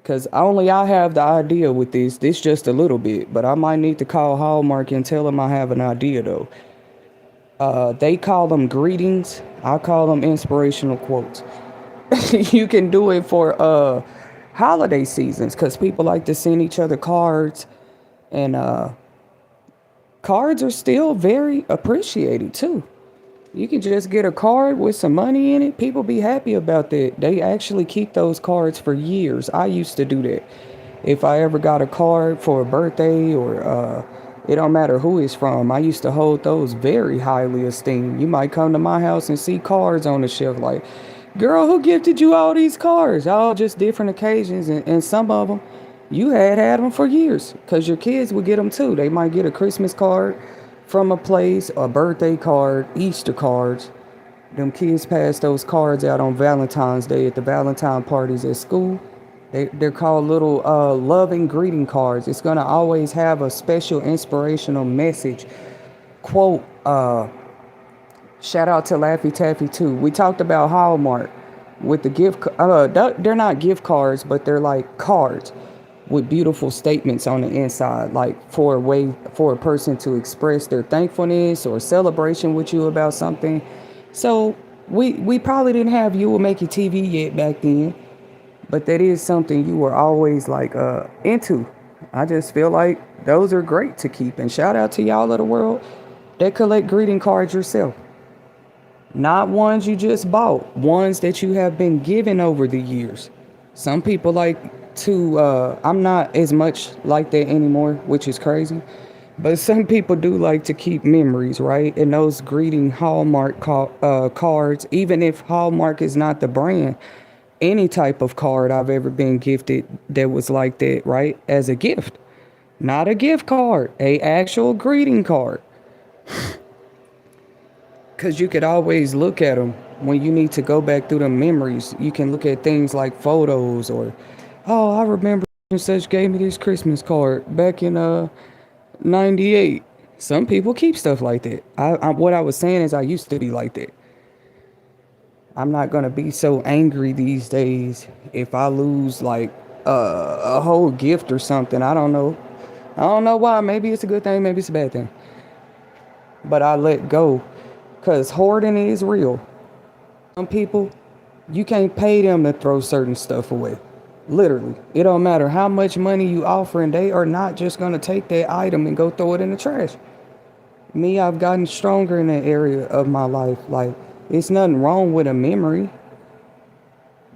because only I have the idea with this. This just a little bit, but I might need to call Hallmark and tell them I have an idea though. They call them greetings. I call them inspirational quotes. You can do it for holiday seasons because people like to send each other cards, and cards are still very appreciated too. You can just get a card with some money in it. People be happy about that. They actually keep those cards for years. I used to do that. If I ever got a card for a birthday It don't matter who it's from. I used to hold those very highly esteemed. You might come to my house and see cards on the shelf like, girl, who gifted you all these cards? All just different occasions. And some of them, you had them for years because your kids would get them too. They might get a Christmas card from a place, a birthday card, Easter cards. Them kids pass those cards out on Valentine's Day at the Valentine parties at school. They're called little loving greeting cards. It's going to always have a special inspirational message. Quote, shout out to Laffy Taffy too. We talked about Hallmark with the they're not gift cards, but they're like cards with beautiful statements on the inside, like for a way for a person to express their thankfulness or celebration with you about something. So we probably didn't have You Will Make Your TV yet back then. But that is something you were always like into. I just feel like those are great to keep. And shout out to y'all of the world that collect greeting cards yourself. Not ones you just bought. Ones that you have been given over the years. Some people like to, I'm not as much like that anymore, which is crazy. But some people do like to keep memories, right? And those greeting Hallmark cards, even if Hallmark is not the brand, any type of card I've ever been gifted that was like that, right? As a gift. Not a gift card, a actual greeting card. Because you could always look at them when you need to go back through the memories. You can look at things like photos or, oh, I remember such gave me this Christmas card back in 98. Some people keep stuff like that. What I was saying is I used to be like that. I'm not going to be so angry these days if I lose like a whole gift or something. I don't know. I don't know why. Maybe it's a good thing. Maybe it's a bad thing. But I let go because hoarding is real. Some people, you can't pay them to throw certain stuff away. Literally. It don't matter how much money you offer and they are not just going to take that item and go throw it in the trash. Me, I've gotten stronger in that area of my life. Like, it's nothing wrong with a memory,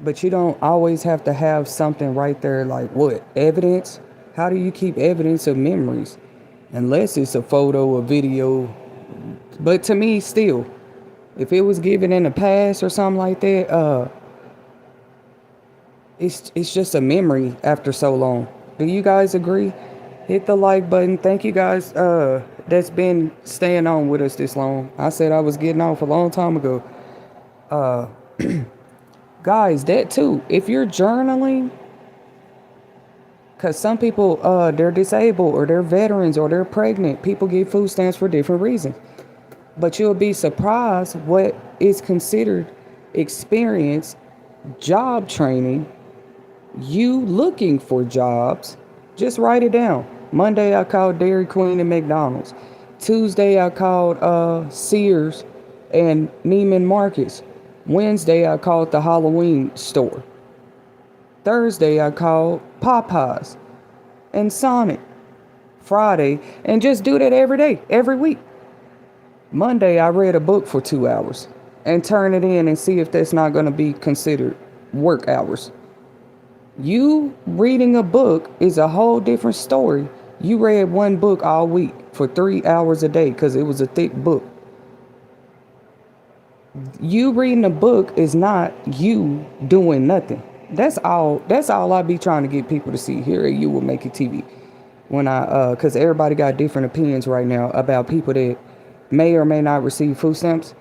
but you don't always have to have something right there like what? Evidence? How do you keep evidence of memories? Unless it's a photo, a video. But to me, still, if it was given in the past or something like that, it's just a memory after so long. Do you guys agree? Hit the like button. Thank you guys that's been staying on with us this long. I said I was getting off a long time ago. Guys, that too. If you're journaling, because some people, they're disabled or they're veterans or they're pregnant. People get food stamps for different reasons. But you'll be surprised what is considered experience, job training, you looking for jobs. Just write it down. Monday, I called Dairy Queen and McDonald's. Tuesday, I called Sears and Neiman Marcus. Wednesday, I called the Halloween store. Thursday, I called Popeyes and Sonic. Friday, and just do that every day, every week. Monday, I read a book for 2 hours and turn it in and see if that's not going to be considered work hours. You reading a book is a whole different story. You read one book all week for 3 hours a day because it was a thick book. You reading a book is not you doing nothing. That's all I be trying to get people to see here at You Will Make It TV. When because everybody got different opinions right now about people that may or may not receive food stamps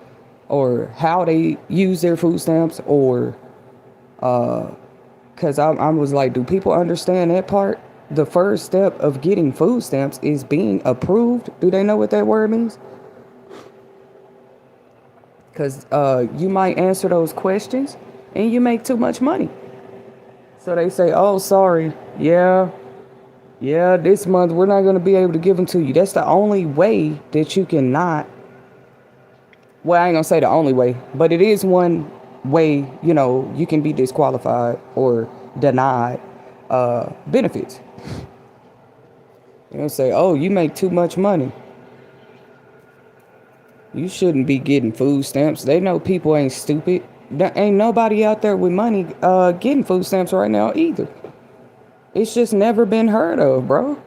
or how they use their food stamps or because I was like, do people understand that part? The first step of getting food stamps is being approved. Do they know what that word means? Because you might answer those questions and you make too much money. So they say, oh, sorry. Yeah, this month we're not going to be able to give them to you. That's the only way that you can not. Well, I ain't going to say the only way, but it is one way, you can be disqualified or denied benefits. Say, oh, you make too much money. You shouldn't be getting food stamps. They know people ain't stupid. There ain't nobody out there with money getting food stamps right now either. It's just never been heard of, bro.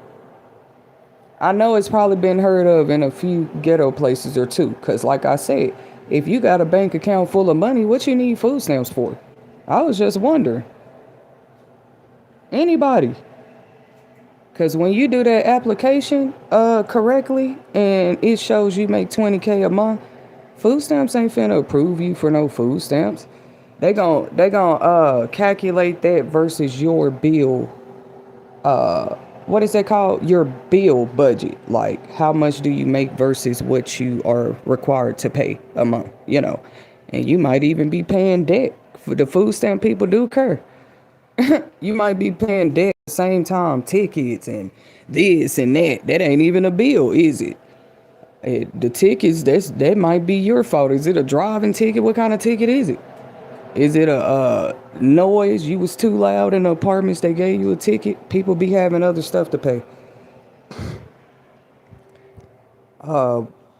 I know it's probably been heard of in a few ghetto places or two. Because, like I said, if you got a bank account full of money, what you need food stamps for? I was just wondering. Anybody. Because when you do that application correctly and it shows you make 20K a month, food stamps ain't finna approve you for no food stamps. They gon' calculate that versus your bill. What is that called? Your bill budget. Like how much do you make versus what you are required to pay a month, And you might even be paying debt. For the food stamp people do care. You might be paying debt at the same time, tickets and this and that. That ain't even a bill, is it? The tickets, that might be your fault. Is it a driving ticket? What kind of ticket is it? Is it a noise? You was too loud in the apartments, they gave you a ticket? People be having other stuff to pay.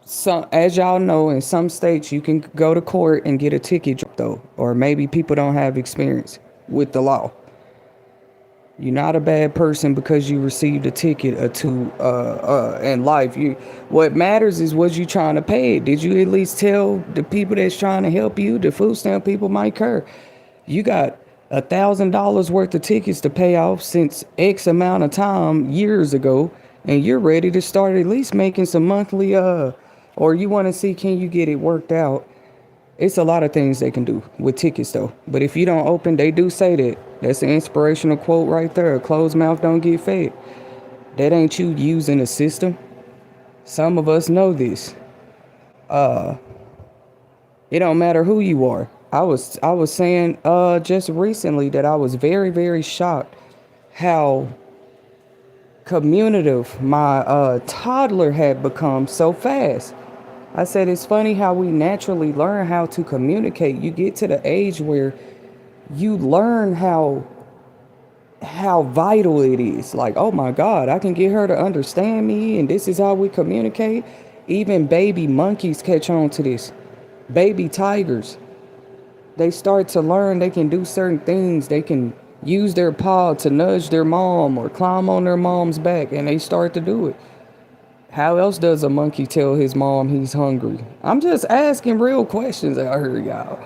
So, as y'all know, in some states, you can go to court and get a ticket, though. Or maybe people don't have experience with the law. You're not a bad person because you received a ticket or two in life. What matters is what you trying to pay. Did you at least tell the people that's trying to help you? The food stamp people might care. You got $1,000 worth of tickets to pay off since X amount of time years ago, and you're ready to start at least making some monthly or you want to see, can you get it worked out? It's a lot of things they can do with tickets, though. But if you don't open, they do say that. That's an inspirational quote right there. A closed mouth don't get fed. That ain't you using the system. Some of us know this. It don't matter who you are. I was saying just recently that I was very, very shocked how communicative my toddler had become so fast. I said, it's funny how we naturally learn how to communicate. You get to the age where you learn how vital it is. Like, oh my God, I can get her to understand me, and this is how we communicate. Even baby monkeys catch on to this. Baby tigers. They start to learn they can do certain things. They can use their paw to nudge their mom or climb on their mom's back, and they start to do it. How else does a monkey tell his mom he's hungry? I'm just asking real questions out here, y'all.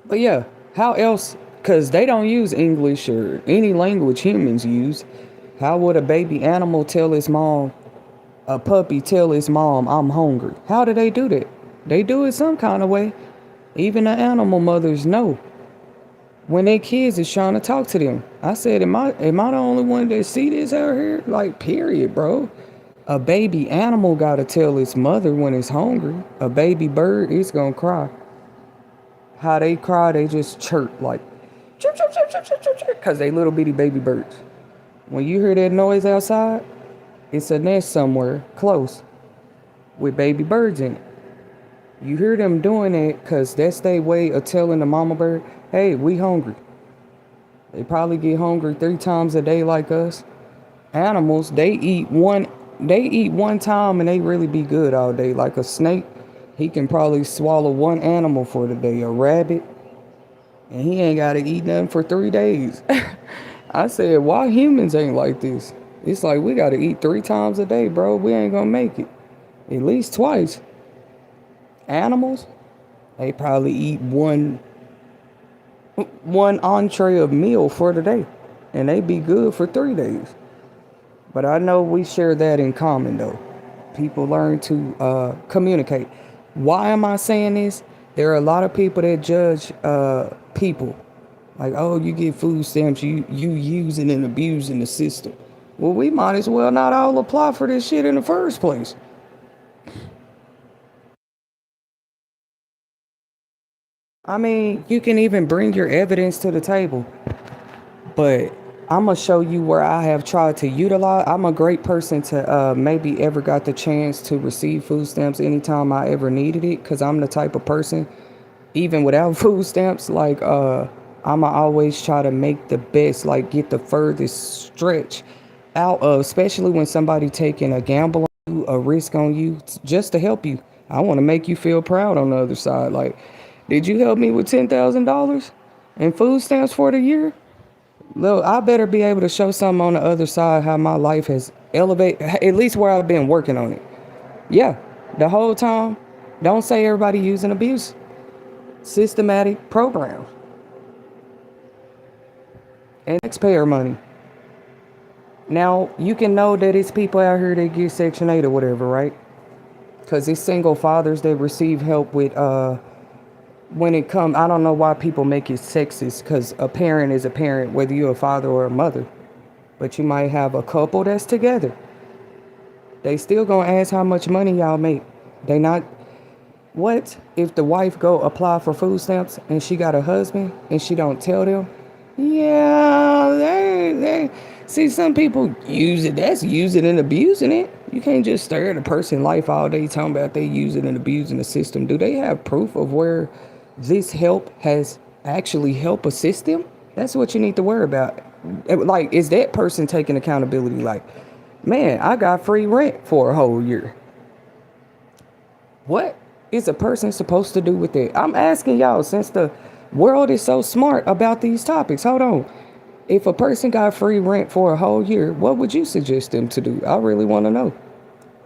But yeah, how else? Because they don't use English or any language humans use. How would a baby animal tell his mom, a puppy tell his mom, I'm hungry? How do they do that? They do it some kind of way. Even the animal mothers know when their kids is trying to talk to them. I said, am I the only one that see this out here? Like, period, bro. A baby animal got to tell its mother when it's hungry. A baby bird is going to cry. How they cry, they just chirp like, chirp, chirp, chirp, chirp, chirp, chirp, chirp, because they little bitty baby birds. When you hear that noise outside, it's a nest somewhere close with baby birds in it. You hear them doing it because that's their way of telling the mama bird, hey, we hungry. They probably get hungry 3 times a day like us. Animals, they eat one time and they really be good all day. Like a snake, he can probably swallow one animal for the day. A rabbit, and he ain't got to eat nothing for 3 days. I said, why humans ain't like this? It's like we got to eat 3 times a day, bro. We ain't going to make it. At least twice. Animals, they probably eat one entree of meal for the day, and they be good for 3 days. But I know we share that in common, though. People learn to communicate. Why am I saying this? There are a lot of people that judge people. Like, oh, you get food stamps, you using and abusing the system. Well, we might as well not all apply for this shit in the first place. I mean, you can even bring your evidence to the table, but I'm going to show you where I have tried to utilize. I'm a great person to maybe ever got the chance to receive food stamps anytime I ever needed it, because I'm the type of person, even without food stamps, like I'ma always try to make the best, like get the furthest stretch out of, especially when somebody taking a gamble on you, a risk on you, just to help you. I want to make you feel proud on the other side. Like, did you help me with $10,000 in food stamps for the year? Look, I better be able to show something on the other side how my life has elevate, at least where I've been working on it. Yeah, the whole time, don't say everybody using abuse. Systematic program and taxpayer money. Now, you can know that it's people out here that get Section 8 or whatever, right? Because it's single fathers that receive help with, when it comes, I don't know why people make it sexist, because a parent is a parent, whether you're a father or a mother. But you might have a couple that's together. They still gonna ask how much money y'all make. They not, what if the wife go apply for food stamps and she got a husband and she don't tell them? Yeah, they see, some people use it. That's using and abusing it. You can't just stare at a person's life all day talking about they using and abusing the system. Do they have proof of where this help has actually helped assist them? That's what you need to worry about. Like, is that person taking accountability? Like, man, I got free rent for a whole year. What is a person supposed to do with that? I'm asking y'all, since the world is so smart about these topics. Hold on. If a person got free rent for a whole year, what would you suggest them to do? I really want to know.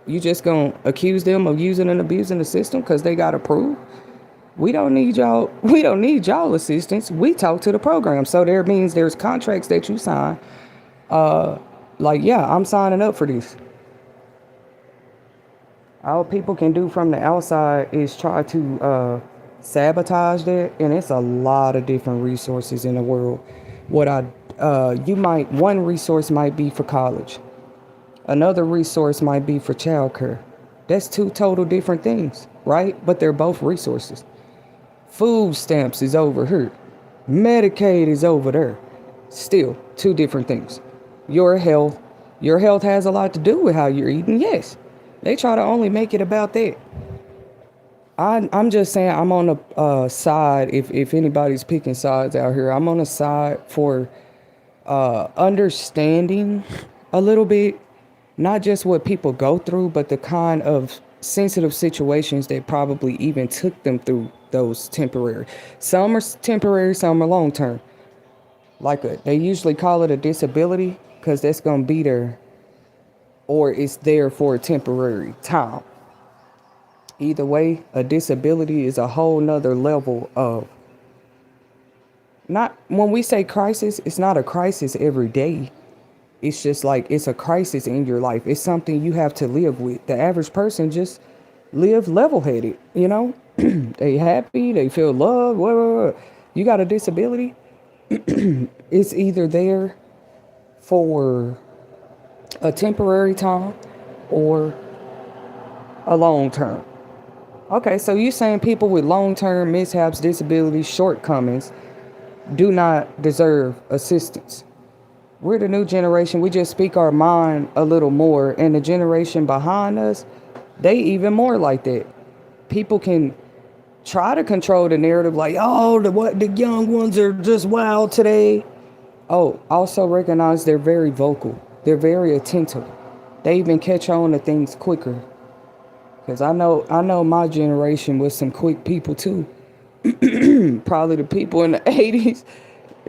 You just gonna accuse them of using and abusing the system because they got approved? We don't need y'all. We don't need y'all assistance. We talk to the program. So there means there's contracts that you sign. Like, yeah, I'm signing up for this. All people can do from the outside is try to sabotage that, and it's a lot of different resources in the world. One resource might be for college. Another resource might be for childcare. That's two total different things, right? But they're both resources. Food stamps is over here. Medicaid is over there. Still, two different things. Your health has a lot to do with how you're eating, yes. They try to only make it about that. I'm just saying, I'm on the side, if anybody's picking sides out here, I'm on the side for understanding a little bit, not just what people go through, but the kind of sensitive situations that probably even took them through those temporary. Some are temporary, some are long term. They usually call it a disability because that's going to be there, or it's there for a temporary time. Either way, a disability is a whole nother level of, not, when we say crisis, it's not a crisis every day. It's just like, it's a crisis in your life. It's something you have to live with. The average person just live level-headed, you know? They happy, they feel love, blah, blah, blah. You got a disability, it's either there for a temporary time or a long term. Okay, so you're saying people with long-term mishaps, disabilities, shortcomings do not deserve assistance. We're the new generation. We just speak our mind a little more. And the generation behind us, they even more like that. People can try to control the narrative like, oh, the young ones are just wild today. Oh, also recognize they're very vocal. They're very attentive. They even catch on to things quicker. Because I know my generation was some quick people too. Probably the people in the 80s,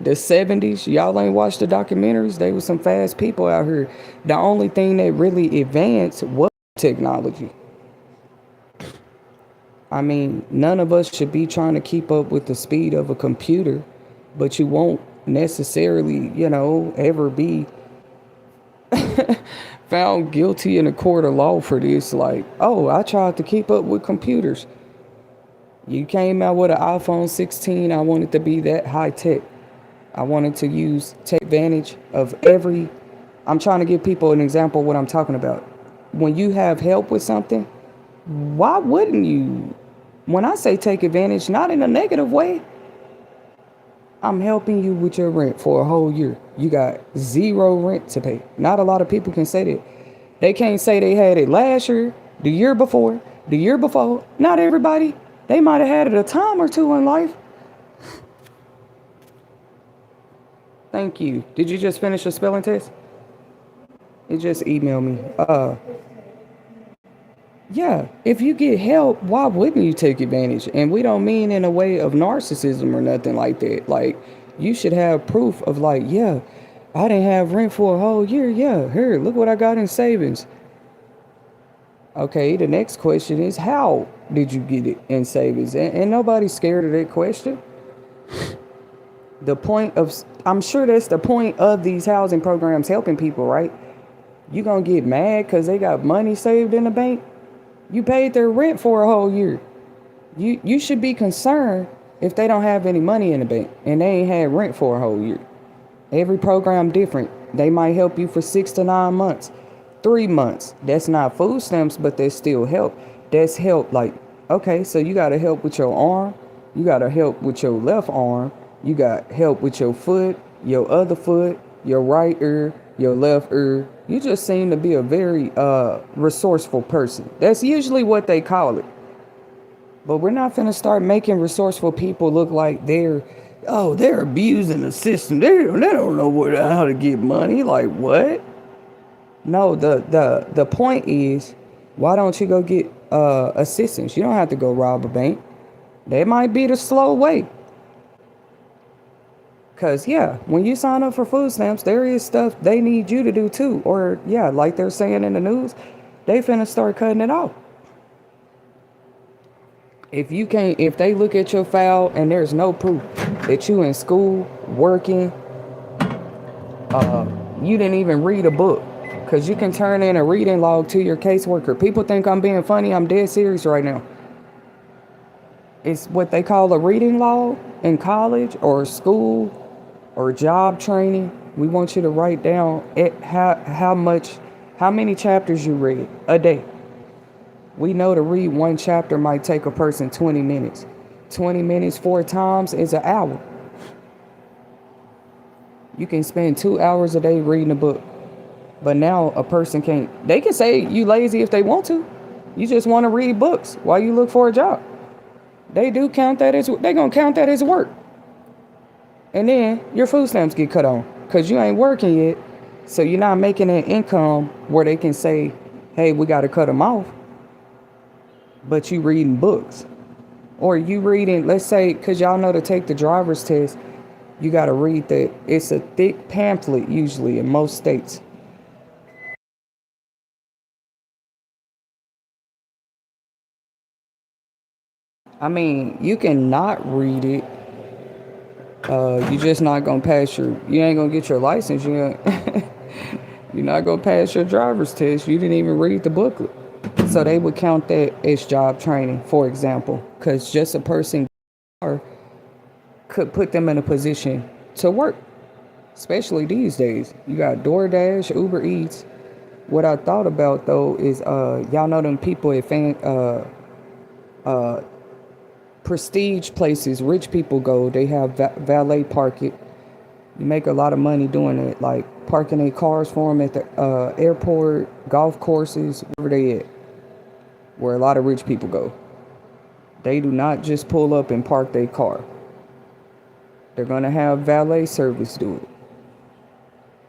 the 70s. Y'all ain't watched the documentaries. They were some fast people out here. The only thing that really advanced was technology. I mean, none of us should be trying to keep up with the speed of a computer, but you won't necessarily, ever be found guilty in a court of law for this. Like, oh, I tried to keep up with computers. You came out with an iPhone 16. I wanted to be that high tech. I wanted to take advantage of I'm trying to give people an example of what I'm talking about. When you have help with something, why wouldn't you? When I say take advantage, not in a negative way. I'm helping you with your rent for a whole year. You got zero rent to pay. Not a lot of people can say that. They can't say they had it last year, the year before. Not everybody. They might have had it a time or two in life. Thank you. Did you just finish a spelling test? It just emailed me. Yeah, if you get help, why wouldn't you take advantage? And we don't mean in a way of narcissism or nothing like that. Like, you should have proof of like, yeah, I didn't have rent for a whole year. Yeah, here, look what I got in savings. Okay, the next question is, how did you get it in savings? And nobody's scared of that question. The point of, I'm sure that's the point of these housing programs, helping people, right? You gonna get mad because they got money saved in the bank? You paid their rent for a whole year. You should be concerned if they don't have any money in the bank and they ain't had rent for a whole year. Every program different. They might help you for 6 to 9 months, 3 months. That's not food stamps, but that's still help. That's help. Like, okay, so you got to help with your arm. You got to help with your left arm. You got help with your foot, your other foot, your right ear, your left ear. You just seem to be a very resourceful person. That's usually what they call it. But we're not finna start making resourceful people look like they're abusing the system. They don't know how to get money. Like, what? No, the point is, why don't you go get assistance? You don't have to go rob a bank. That might be the slow way. Because, yeah, when you sign up for food stamps, there is stuff they need you to do too. Or, yeah, like they're saying in the news, they finna start cutting it off. If they look at your file and there's no proof that you in school, working, you didn't even read a book, because you can turn in a reading log to your caseworker. People think I'm being funny. I'm dead serious right now. It's what they call a reading log in college or school or job training. We want you to write down how many chapters you read a day. We know to read one chapter might take a person 20 minutes. 20 minutes 4 times is an hour. You can spend 2 hours a day reading a book. But now a person they can say you lazy if they want to. You just want to read books while you look for a job. They're going to count that as work. And then your food stamps get cut on because you ain't working yet. So you're not making an income where they can say, hey, we got to cut them off. But you reading books, or you reading, let's say, because y'all know to take the driver's test, you got to read that. It's a thick pamphlet usually in most states. I mean, you can not read it. You're just not going to pass you ain't going to get your license. You're not going to pass your driver's test. You didn't even read the booklet. So they would count that as job training, for example, because just a person could put them in a position to work, especially these days. You got DoorDash, Uber Eats. What I thought about, though, is y'all know them people at prestige places, rich people go. They have valet park it. You make a lot of money doing it, like parking their cars for them at the airport, golf courses, wherever they at, where a lot of rich people go. They do not just pull up and park their car. They're going to have valet service do it.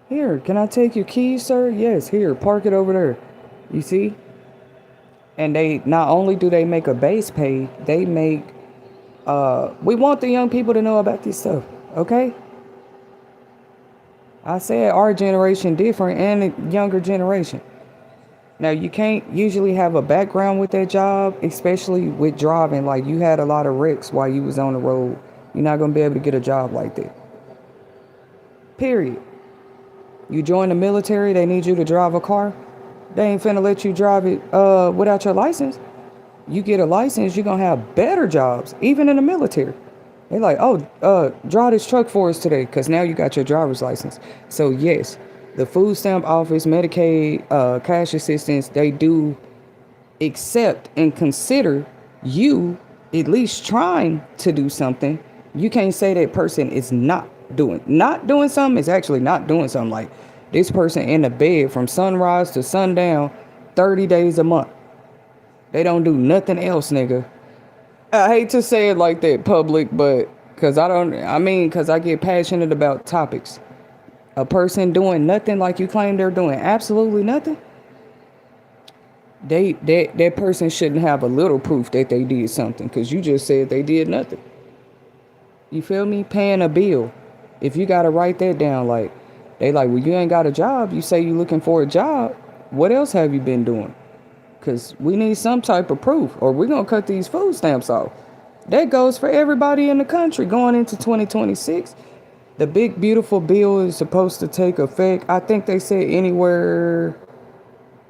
Here, can I take your keys, sir? Yes, here, park it over there. You see? And they not only do they make a base pay, they make, we want the young people to know about this stuff, okay? I said our generation different and the younger generation. Now, you can't usually have a background with that job, especially with driving. Like, you had a lot of wrecks while you was on the road. You're not going to be able to get a job like that. Period. You join the military, they need you to drive a car. They ain't finna let you drive it without your license. You get a license, you're going to have better jobs, even in the military. They're like, drive this truck for us today, because now you got your driver's license. So, yes, the food stamp office, Medicaid, cash assistance, they do accept and consider you at least trying to do something. You can't say that person is not doing something is actually not doing something. Like, this person in the bed from sunrise to sundown 30 days a month. They don't do nothing else, nigga. I hate to say it like that public, but because I get passionate about topics. A person doing nothing like you claim they're doing absolutely nothing, that person shouldn't have a little proof that they did something, because you just said they did nothing. You feel me? Paying a bill. If you got to write that down, like, They like, well, you ain't got a job. You say you looking for a job. What else have you been doing? Because we need some type of proof, or we're going to cut these food stamps off. That goes for everybody in the country going into 2026. The big, beautiful bill is supposed to take effect. I think they said anywhere,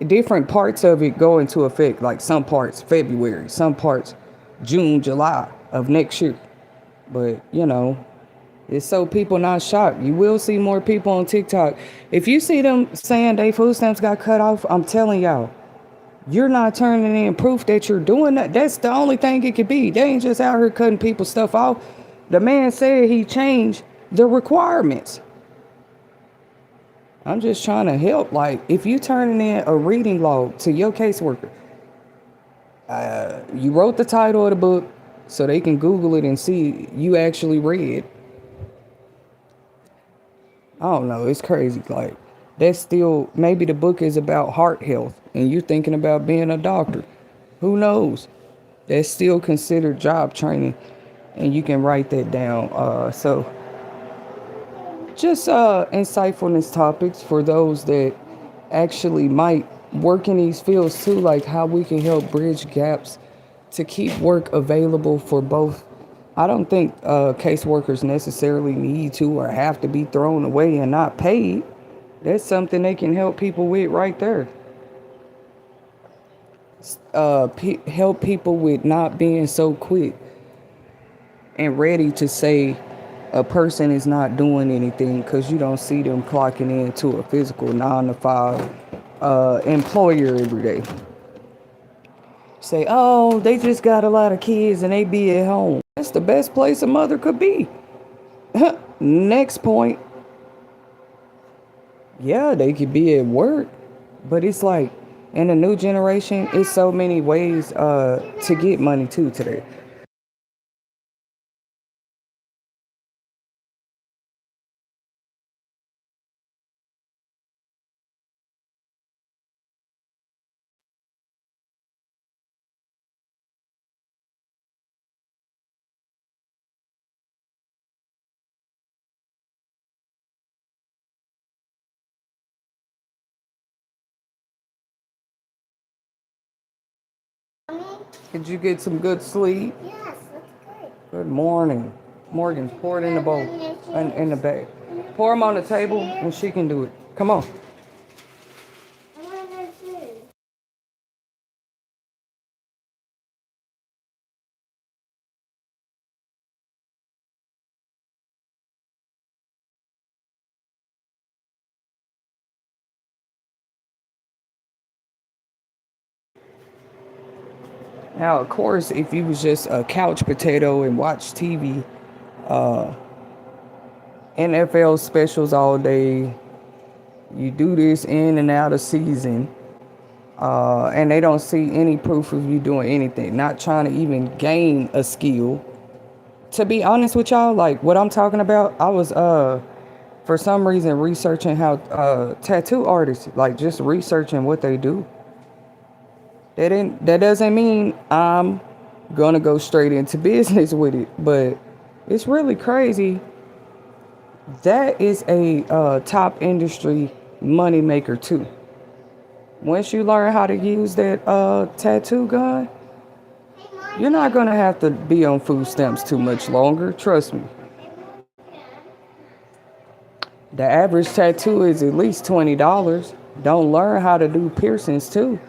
different parts of it go into effect, like some parts February, some parts June, July of next year. But, it's so people not shocked. You will see more people on TikTok. If you see them saying they food stamps got cut off, I'm telling y'all, you're not turning in proof that you're doing that. That's the only thing it could be. They ain't just out here cutting people's stuff off. The man said he changed the requirements. I'm just trying to help. Like, if you turning in a reading log to your caseworker, you wrote the title of the book so they can Google it and see you actually read. I don't know. It's crazy. Like, that's still, maybe the book is about heart health and you're thinking about being a doctor. Who knows? That's still considered job training, and you can write that down. So just insightfulness topics for those that actually might work in these fields too, like how we can help bridge gaps to keep work available for both. I don't think caseworkers necessarily need to or have to be thrown away and not paid. That's something they can help people with right there. Help people with not being so quick and ready to say a person is not doing anything because you don't see them clocking into a physical 9-to-5 employer every day. Say, oh, they just got a lot of kids and they be at home. That's the best place a mother could be. Next point. Yeah, they could be at work, but it's like in the new generation, it's so many ways to get money too today. Did you get some good sleep? Yes, that's good. Good morning. Morgan, pour it in the bowl, in the bag. Pour them on the table and she can do it. Come on. I want to go too. Now, of course, if you was just a couch potato and watch TV, NFL specials all day, you do this in and out of season, and they don't see any proof of you doing anything, not trying to even gain a skill. To be honest with y'all, like what I'm talking about, I was for some reason researching how tattoo artists, like just researching what they do. That doesn't mean I'm gonna go straight into business with it, but it's really crazy. That is a top industry money maker too. Once you learn how to use that tattoo gun, you're not gonna have to be on food stamps too much longer. Trust me. The average tattoo is at least $20. Don't learn how to do piercings too.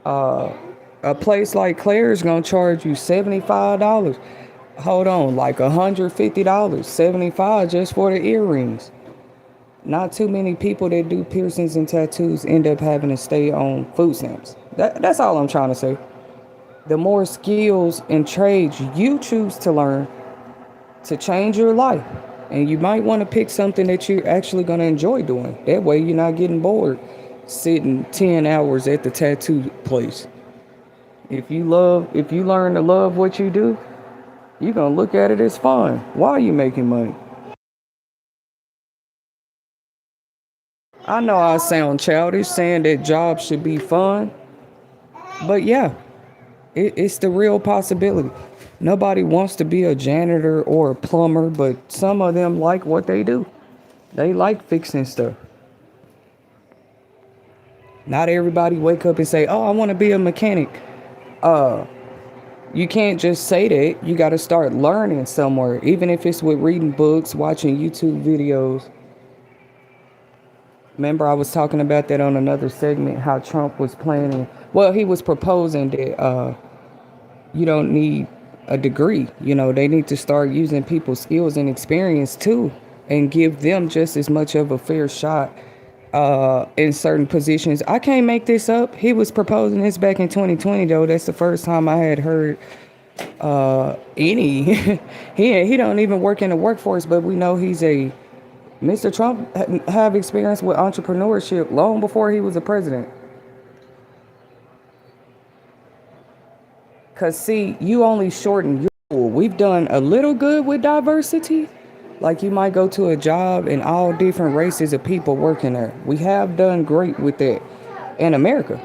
A place like Claire's gonna charge you $75. Hold on, like $150, $75 just for the earrings. Not too many people that do piercings and tattoos end up having to stay on food stamps. That's all I'm trying to say. The more skills and trades you choose to learn to change your life, and you might want to pick something that you're actually going to enjoy doing. That way you're not getting bored sitting 10 hours at the tattoo place. If you learn to love what you do, you're going to look at it as fun. Why are you making money? I know I sound childish saying that jobs should be fun, but yeah, it's the real possibility. Nobody wants to be a janitor or a plumber, but some of them like what they do. They like fixing stuff. Not everybody wake up and say, "Oh, I want to be a mechanic." Uh, you can't just say that. You got to start learning somewhere, even if it's with reading books, watching YouTube videos. Remember, I was talking about that on another segment, how Trump was planning. Well, he was proposing that you don't need a degree. They need to start using people's skills and experience too, and give them just as much of a fair shot in certain positions. I can't make this up. He was proposing this back in 2020, though. That's the first time I had heard any. he don't even work in the workforce, but we know he's a Mr. Trump have experience with entrepreneurship long before he was a president. Cause see, you only shorten your pool. We've done a little good with diversity. Like you might go to a job and all different races of people working there. We have done great with that in America.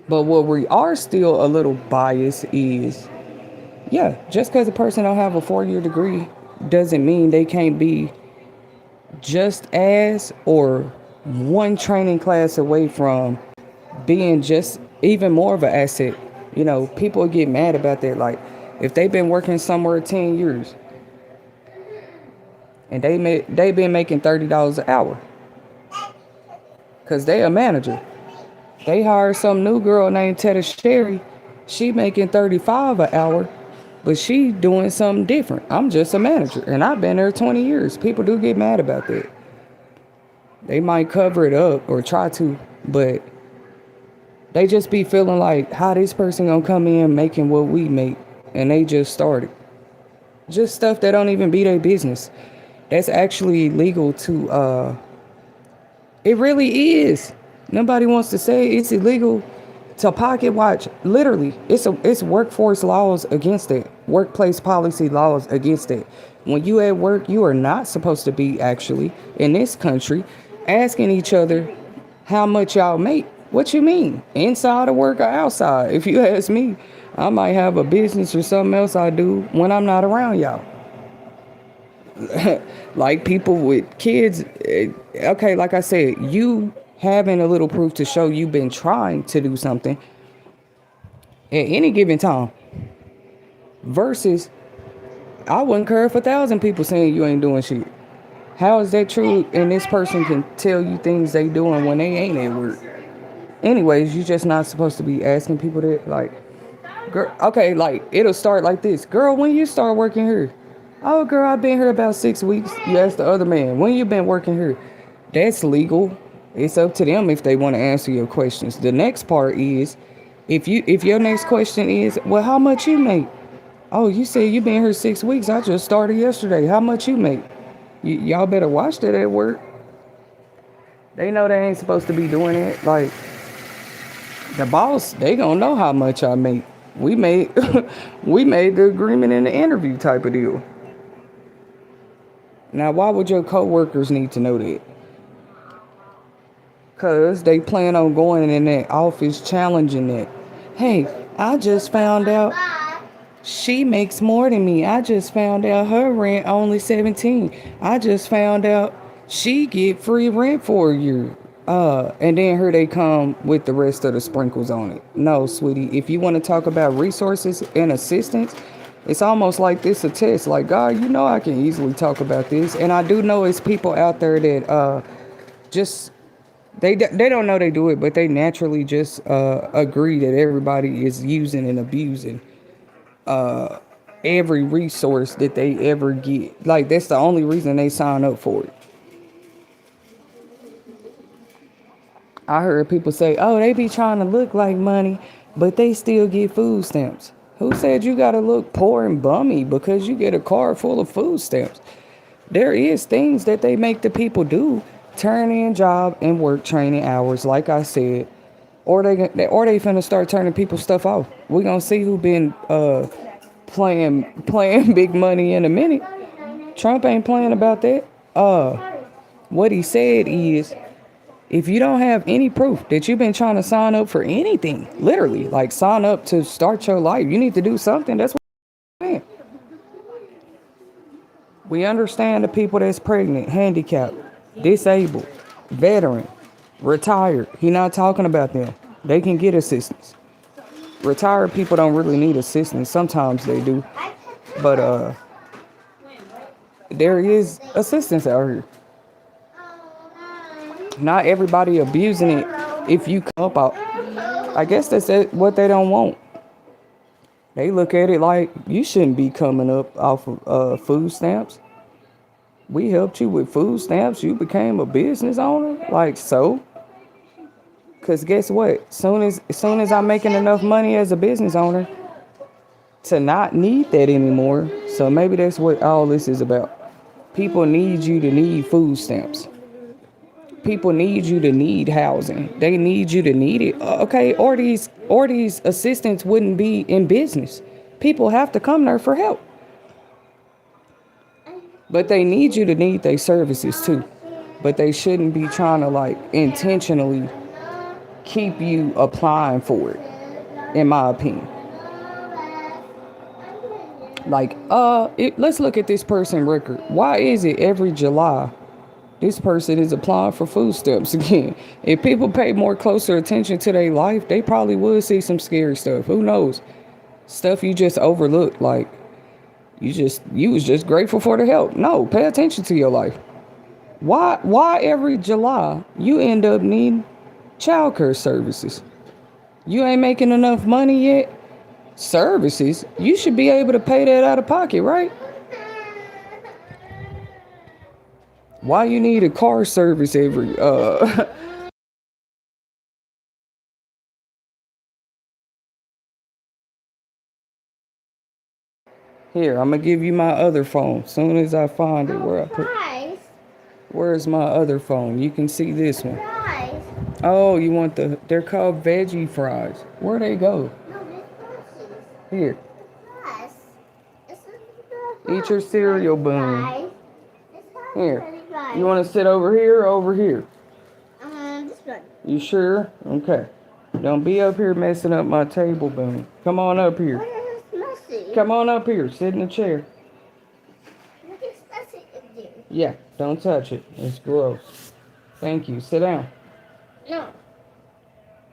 But what we are still a little biased is, yeah, just because a person don't have a 4-year degree doesn't mean they can't be just as or one training class away from being just even more of an asset. People get mad about that. Like if they've been working somewhere 10 years and they been making $30 an hour because they a manager. They hire some new girl named Tetta Sherry. She making 35 an hour, but she doing something different. I'm just a manager, and I've been there 20 years. People do get mad about that. They might cover it up or try to, but they just be feeling like, how this person gonna come in making what we make, and they just started. Just stuff that don't even be their business. That's actually illegal to, it really is. Nobody wants to say it's illegal to pocket watch. Literally, it's workforce laws against it. Workplace policy laws against it. When you at work, you are not supposed to be actually in this country asking each other how much y'all make. What you mean? Inside of work or outside? If you ask me, I might have a business or something else I do when I'm not around y'all. Like people with kids. Okay, like I said, you having a little proof to show you've been trying to do something at any given time versus I wouldn't care if 1,000 people saying you ain't doing shit. How is that true? And this person can tell you things they doing when they ain't at work. Anyways, you just not supposed to be asking people that. Like, girl, okay, like it'll start like this. Girl, when you start working here? Oh, girl, I've been here about 6 weeks. You ask the other man, when you been working here? That's legal. It's up to them if they want to answer your questions. The next part is, if your next question is, well, how much you make? Oh, you said you been here 6 weeks. I just started yesterday. How much you make? Y'all better watch that at work. They know they ain't supposed to be doing it. Like, the boss, they gonna know how much I make. We made the agreement in the interview type of deal. Now, why would your coworkers need to know that? Because they plan on going in that office challenging it. Hey, I just found out she makes more than me. I just found out her rent only 17. I just found out she get free rent for a year. And then here they come with the rest of the sprinkles on it. No, sweetie, if you want to talk about resources and assistance, it's almost like this a test. Like, God, I can easily talk about this. And I do know it's people out there that just... They don't know they do it, but they naturally just agree that everybody is using and abusing every resource that they ever get. Like, that's the only reason they sign up for it. I heard people say, oh, they be trying to look like money, but they still get food stamps. Who said you got to look poor and bummy because you get a car full of food stamps? There is things that they make the people do. Turn in job and work training hours, like I said, or they finna start turning people's stuff off. We gonna see who been playing big money in a minute. Trump ain't playing about that. What he said is, if you don't have any proof that you've been trying to sign up for anything, literally, like sign up to start your life, you need to do something. That's what I'm saying. We understand the people that's pregnant, handicapped, disabled, veteran, retired. He not talking about them. They can get assistance. Retired people don't really need assistance. Sometimes they do. But there is assistance out here. Not everybody abusing it. If you come up out, I guess that's what they don't want. They look at it like you shouldn't be coming up off of food stamps. We helped you with food stamps. You became a business owner. Like, so? Because guess what? Soon as I'm making enough money as a business owner to not need that anymore. So maybe that's what all this is about. People need you to need food stamps. People need you to need housing. They need you to need it. Okay, or these assistants wouldn't be in business. People have to come there for help. But they need you to need their services too. But they shouldn't be trying to like intentionally keep you applying for it, in my opinion. Like, let's look at this person record. Why is it every July this person is applying for food stamps again? If people pay more closer attention to their life, they probably would see some scary stuff. Who knows? Stuff you just overlooked, like you was just grateful for the help. No, pay attention to your life. Why every July you end up needing childcare services? You ain't making enough money yet. Services, you should be able to pay that out of pocket, right? Why you need a car service every Here, I'm gonna give you my other phone. Soon as I find it, where's my other phone? You can see this one. Fries. Oh, you want they're called veggie fries. Where they go? No, this Here, fries. eat your cereal, boom. Here, Fries. you want to sit over here or over here? This one. You sure? Okay. Don't be up here messing up my table, boom. Come on up here. What is messy? Come on up here. Sit in the chair. What is messy in there? Yeah, don't touch it. It's gross. Thank you. Sit down. No.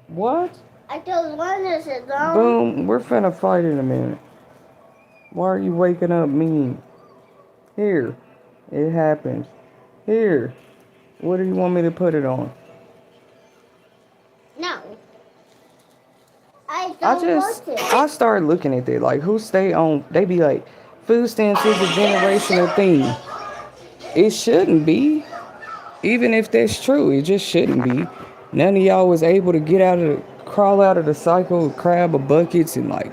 What? I don't want to sit down. Boom. We're finna fight in a minute. Why are you waking up mean? Here. It happens. Here. What do you want me to put it on? No. I don't want to. I started looking at that. Like, who stay on? They be like, food stamps is a generational thing. It shouldn't be. Even if that's true, it just shouldn't be. None of y'all was able to crawl out of the cycle of crab of buckets and like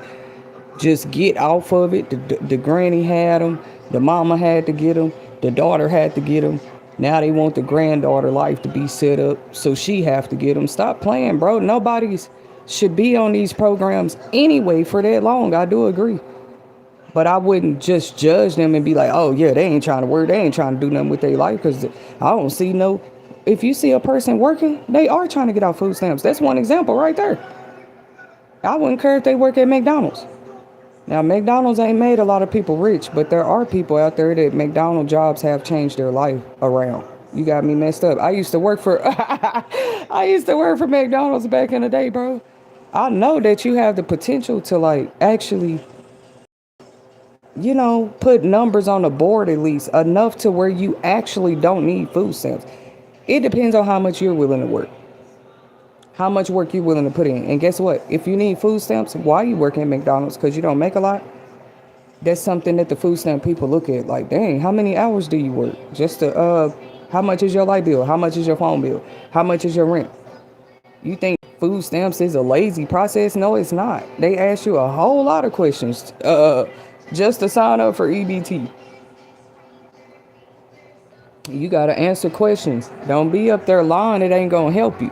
just get off of it. The granny had them. The mama had to get them. The daughter had to get them. Now they want the granddaughter life to be set up, so she have to get them. Stop playing, bro. Nobody's should be on these programs anyway for that long. I do agree. But I wouldn't just judge them and be like, oh, yeah, they ain't trying to work. They ain't trying to do nothing with their life, because I don't see no... If you see a person working, they are trying to get off food stamps. That's one example right there. I wouldn't care if they work at McDonald's. Now, McDonald's ain't made a lot of people rich, but there are people out there that McDonald's jobs have changed their life around. You got me messed up. I used to work for McDonald's back in the day, bro. I know that you have the potential to like actually, put numbers on the board at least enough to where you actually don't need food stamps. It depends on how much you're willing to work. How much work you're willing to put in. And guess what? If you need food stamps, why are you working at McDonald's? Because you don't make a lot? That's something that the food stamp people look at. Like, dang, how many hours do you work? Just to, how much is your light bill? How much is your phone bill? How much is your rent? You think food stamps is a lazy process? No, it's not. They ask you a whole lot of questions just to sign up for EBT. You got to answer questions. Don't be up there lying. It ain't going to help you.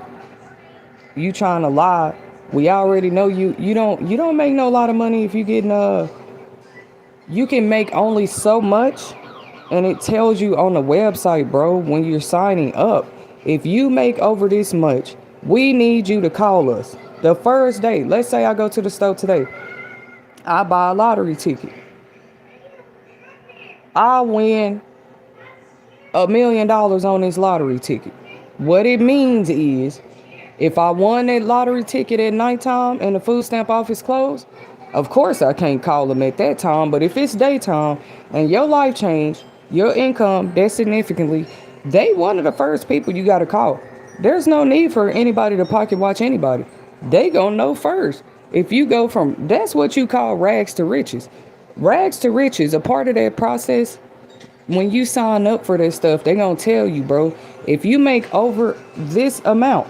You trying to lie. We already know you don't make no lot of money if you getting you can make only so much, and it tells you on the website, bro, when you're signing up. If you make over this much, we need you to call us. The first day, let's say I go to the store today. I buy a lottery ticket. I win $1 million on this lottery ticket. What it means is, if I won that lottery ticket at nighttime and the food stamp office closed, of course I can't call them at that time. But if it's daytime and your life changed, your income that significantly, they one of the first people you got to call. There's no need for anybody to pocket watch anybody. They gonna know first. If you go from, that's what you call rags to riches. Rags to riches, a part of that process, when you sign up for this stuff, they gonna tell you, bro, if you make over this amount,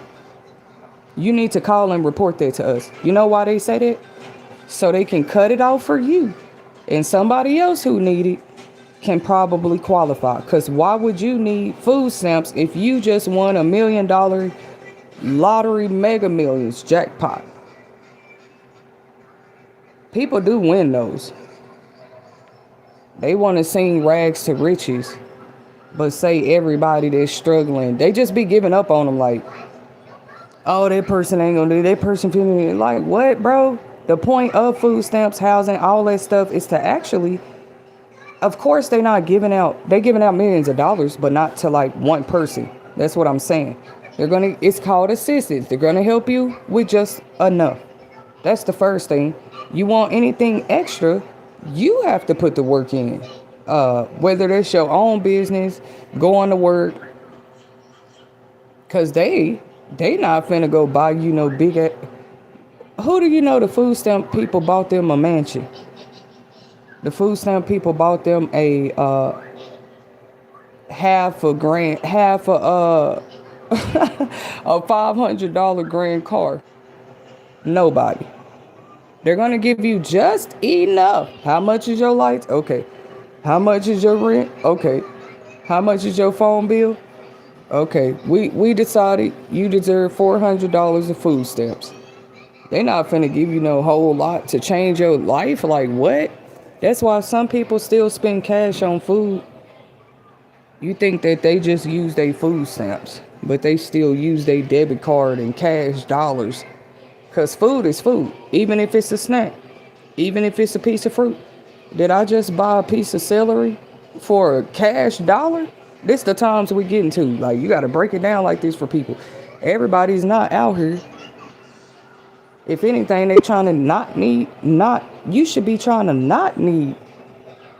you need to call and report that to us. You know why they say that? So they can cut it off for you. And somebody else who need it can probably qualify. Because why would you need food stamps if you just won $1 million lottery mega millions jackpot? People do win those. They want to sing rags to riches, but say everybody that's struggling, they just be giving up on them like, oh, that person ain't gonna do that person feeling like, what, bro? The point of food stamps, housing, all that stuff is to actually, of course, they giving out millions of dollars, but not to like one person. That's what I'm saying. It's called assistance. They're gonna help you with just enough. That's the first thing. You want anything extra, you have to put the work in. Whether that's your own business, going to work, cause they not finna go buy you no big. Who do you know? The food stamp people bought them a mansion. The food stamp people bought them a half a a $500 grand car. Nobody. They're gonna give you just enough. How much is your lights? Okay. How much is your rent? Okay. How much is your phone bill? Okay. We decided you deserve $400 of food stamps. They not finna give you no whole lot to change your life. Like what? That's why some people still spend cash on food. You think that they just use their food stamps, but they still use their debit card and cash dollars. Because food is food, even if it's a snack, even if it's a piece of fruit. Did I just buy a piece of celery for a cash dollar? This the times we get into. Like, you got to break it down like this for people. Everybody's not out here. If anything, they trying to you should be trying to not need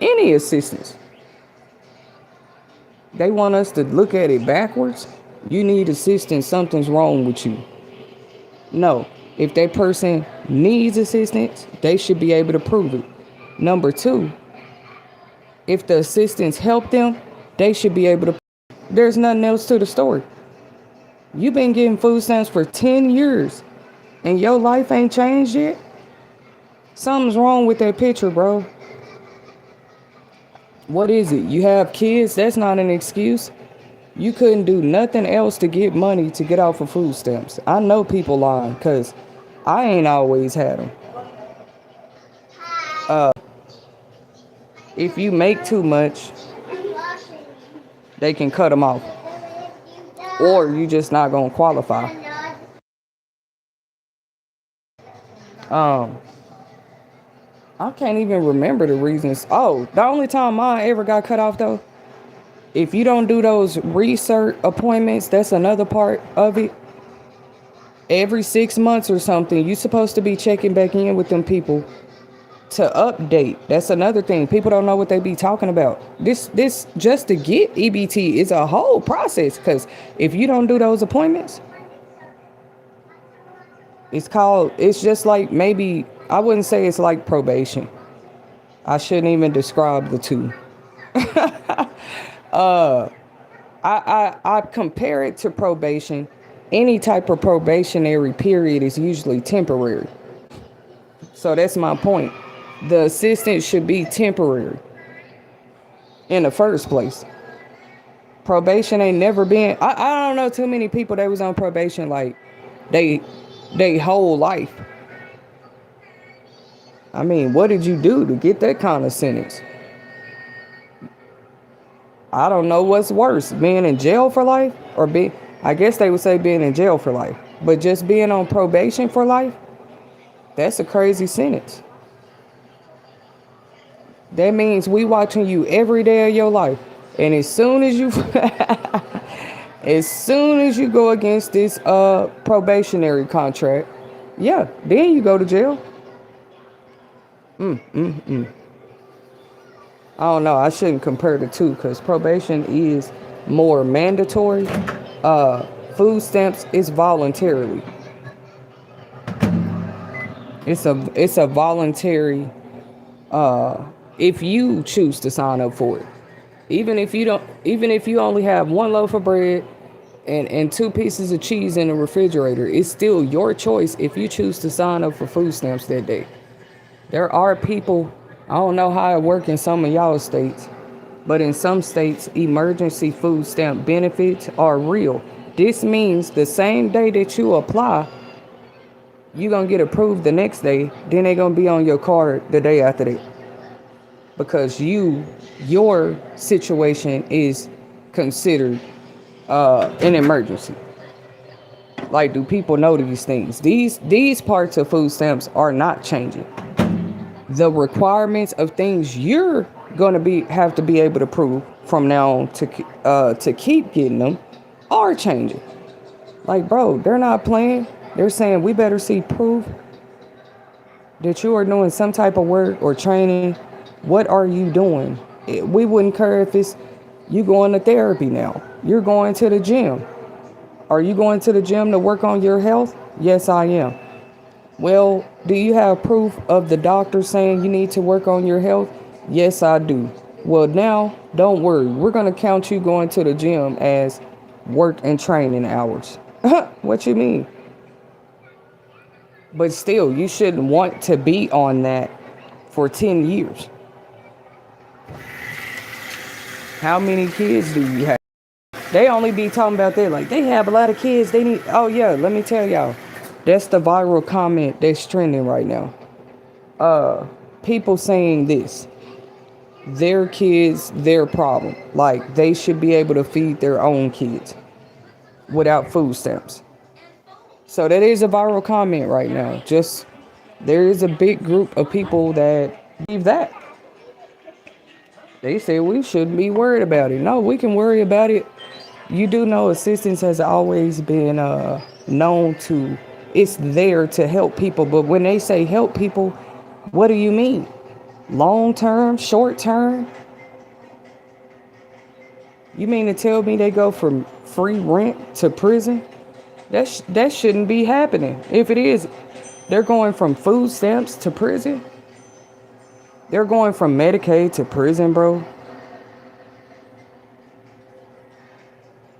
any assistance. They want us to look at it backwards. You need assistance, something's wrong with you. No. If that person needs assistance, they should be able to prove it. Number two, if the assistance helped them, they should be able to. There's nothing else to the story. You've been getting food stamps for 10 years and your life ain't changed yet? Something's wrong with that picture, bro. What is it? You have kids? That's not an excuse. You couldn't do nothing else to get money to get off of food stamps. I know people lying because I ain't always had them. If you make too much, they can cut them off. Or you just not going to qualify. I can't even remember the reasons. Oh, the only time mine ever got cut off though, if you don't do those research appointments, that's another part of it. Every 6 months or something, you're supposed to be checking back in with them people to update. That's another thing. People don't know what they be talking about. This just to get EBT is a whole process, because if you don't do those appointments, it's just like, maybe, I wouldn't say it's like probation. I shouldn't even describe the two. I compare it to probation. Any type of probationary period is usually temporary. So that's my point. The assistance should be temporary in the first place. Probation ain't never been, I don't know too many people that was on probation like they whole life. I mean, what did you do to get that kind of sentence? I don't know what's worse, being in jail for life or I guess they would say being in jail for life, but just being on probation for life, that's a crazy sentence. That means we watching you every day of your life. And as soon as you as soon as you go against this probationary contract, yeah, then you go to jail. I don't know. I shouldn't compare the two because probation is more mandatory. Food stamps is voluntarily. It's a voluntary if you choose to sign up for it. Even if you only have one loaf of bread and two pieces of cheese in the refrigerator, it's still your choice if you choose to sign up for food stamps that day. There are people, I don't know how it works in some of y'all states, but in some states, emergency food stamp benefits are real. This means the same day that you apply, you're going to get approved the next day, then they're going to be on your card the day after that. Because your situation is considered an emergency. Like, do people know these things? These parts of food stamps are not changing. The requirements of things you're gonna have to be able to prove from now on to keep getting them are changing. Like, bro, they're not playing. They're saying we better see proof that you are doing some type of work or training. What are you doing? We wouldn't care if it's you going to therapy now. You're going to the gym. Are you going to the gym to work on your health? Yes, I am. Well, do you have proof of the doctor saying you need to work on your health? Yes, I do. Well, now, don't worry. We're going to count you going to the gym as work and training hours. What you mean? But still, you shouldn't want to be on that for 10 years. How many kids do you have? They only be talking about that. Like, they have a lot of kids. They need, oh yeah, let me tell y'all. That's the viral comment that's trending right now. People saying this. Their kids, their problem. Like, they should be able to feed their own kids without food stamps. So that is a viral comment right now. Just, there is a big group of people that believe that. They say we shouldn't be worried about it. No, we can worry about it. You do know assistance has always been known to, it's there to help people. But when they say help people, what do you mean? Long term, short term? You mean to tell me they go from free rent to prison? That shouldn't be happening. If it is, they're going from food stamps to prison. They're going from Medicaid to prison, bro.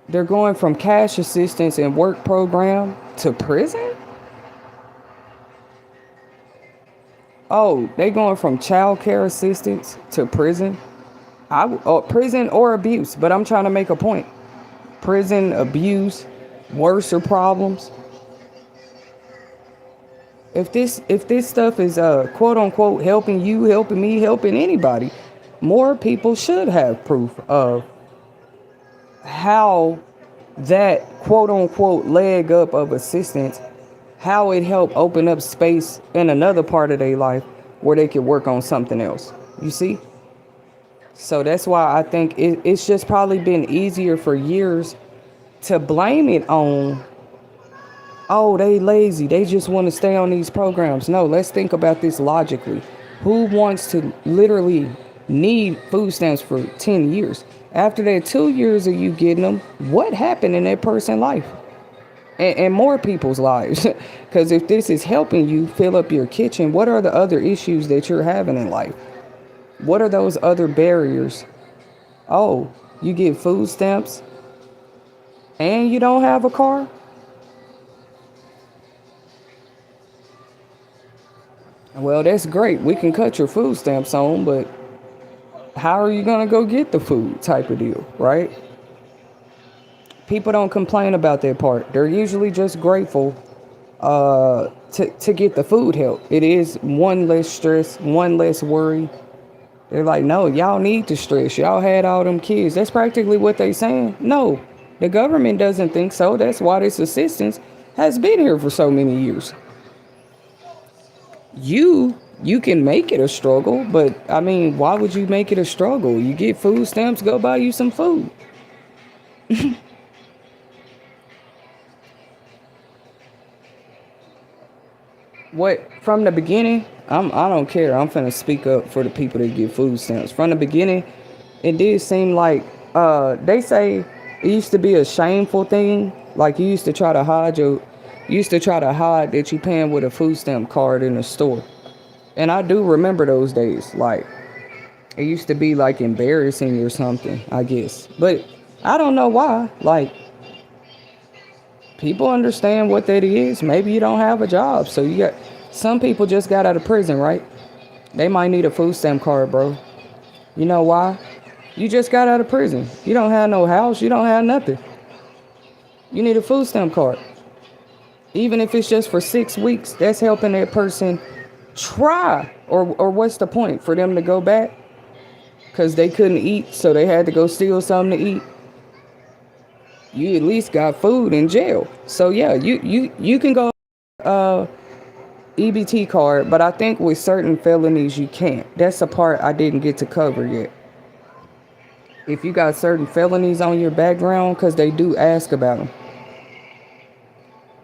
They're going from cash assistance and work program to prison? Oh, they going from child care assistance to prison? Prison or abuse, but I'm trying to make a point. Prison, abuse, worse or problems. If this stuff is quote unquote helping you, helping me, helping anybody, more people should have proof of how that quote unquote leg up of assistance, how it helped open up space in another part of their life where they could work on something else. You see? So that's why I think it's just probably been easier for years to blame it on, oh, they lazy. They just want to stay on these programs. No, let's think about this logically. Who wants to literally need food stamps for 10 years? After that 2 years of you getting them, what happened in that person's life? And more people's lives. Because if this is helping you fill up your kitchen, what are the other issues that you're having in life? What are those other barriers? Oh, you get food stamps and you don't have a car? Well, that's great. We can cut your food stamps on, but how are you going to go get the food type of deal, right? People don't complain about that part. They're usually just grateful to get the food help. It is one less stress, one less worry. They're like, no, y'all need to stress. Y'all had all them kids. That's practically what they're saying. No, the government doesn't think so. That's why this assistance has been here for so many years. You You can make it a struggle, but I mean, why would you make it a struggle? You get food stamps, go buy you some food. What from the beginning, I don't care. I'm finna speak up for the people that get food stamps. From the beginning, it did seem like they say it used to be a shameful thing. Like you used to try to hide that you paying with a food stamp card in a store. And I do remember those days. Like it used to be like embarrassing or something, I guess. But I don't know why. Like people understand what that is. Maybe you don't have a job, so you got some people just got out of prison, right? They might need a food stamp card, bro. You know why? You just got out of prison. You don't have no house. You don't have nothing. You need a food stamp card. Even if it's just for 6 weeks, that's helping that person try. Or what's the point? For them to go back? Because they couldn't eat, so they had to go steal something to eat. You at least got food in jail. So yeah, you can go EBT card, but I think with certain felonies you can't. That's the part I didn't get to cover yet. If you got certain felonies on your background, because they do ask about them.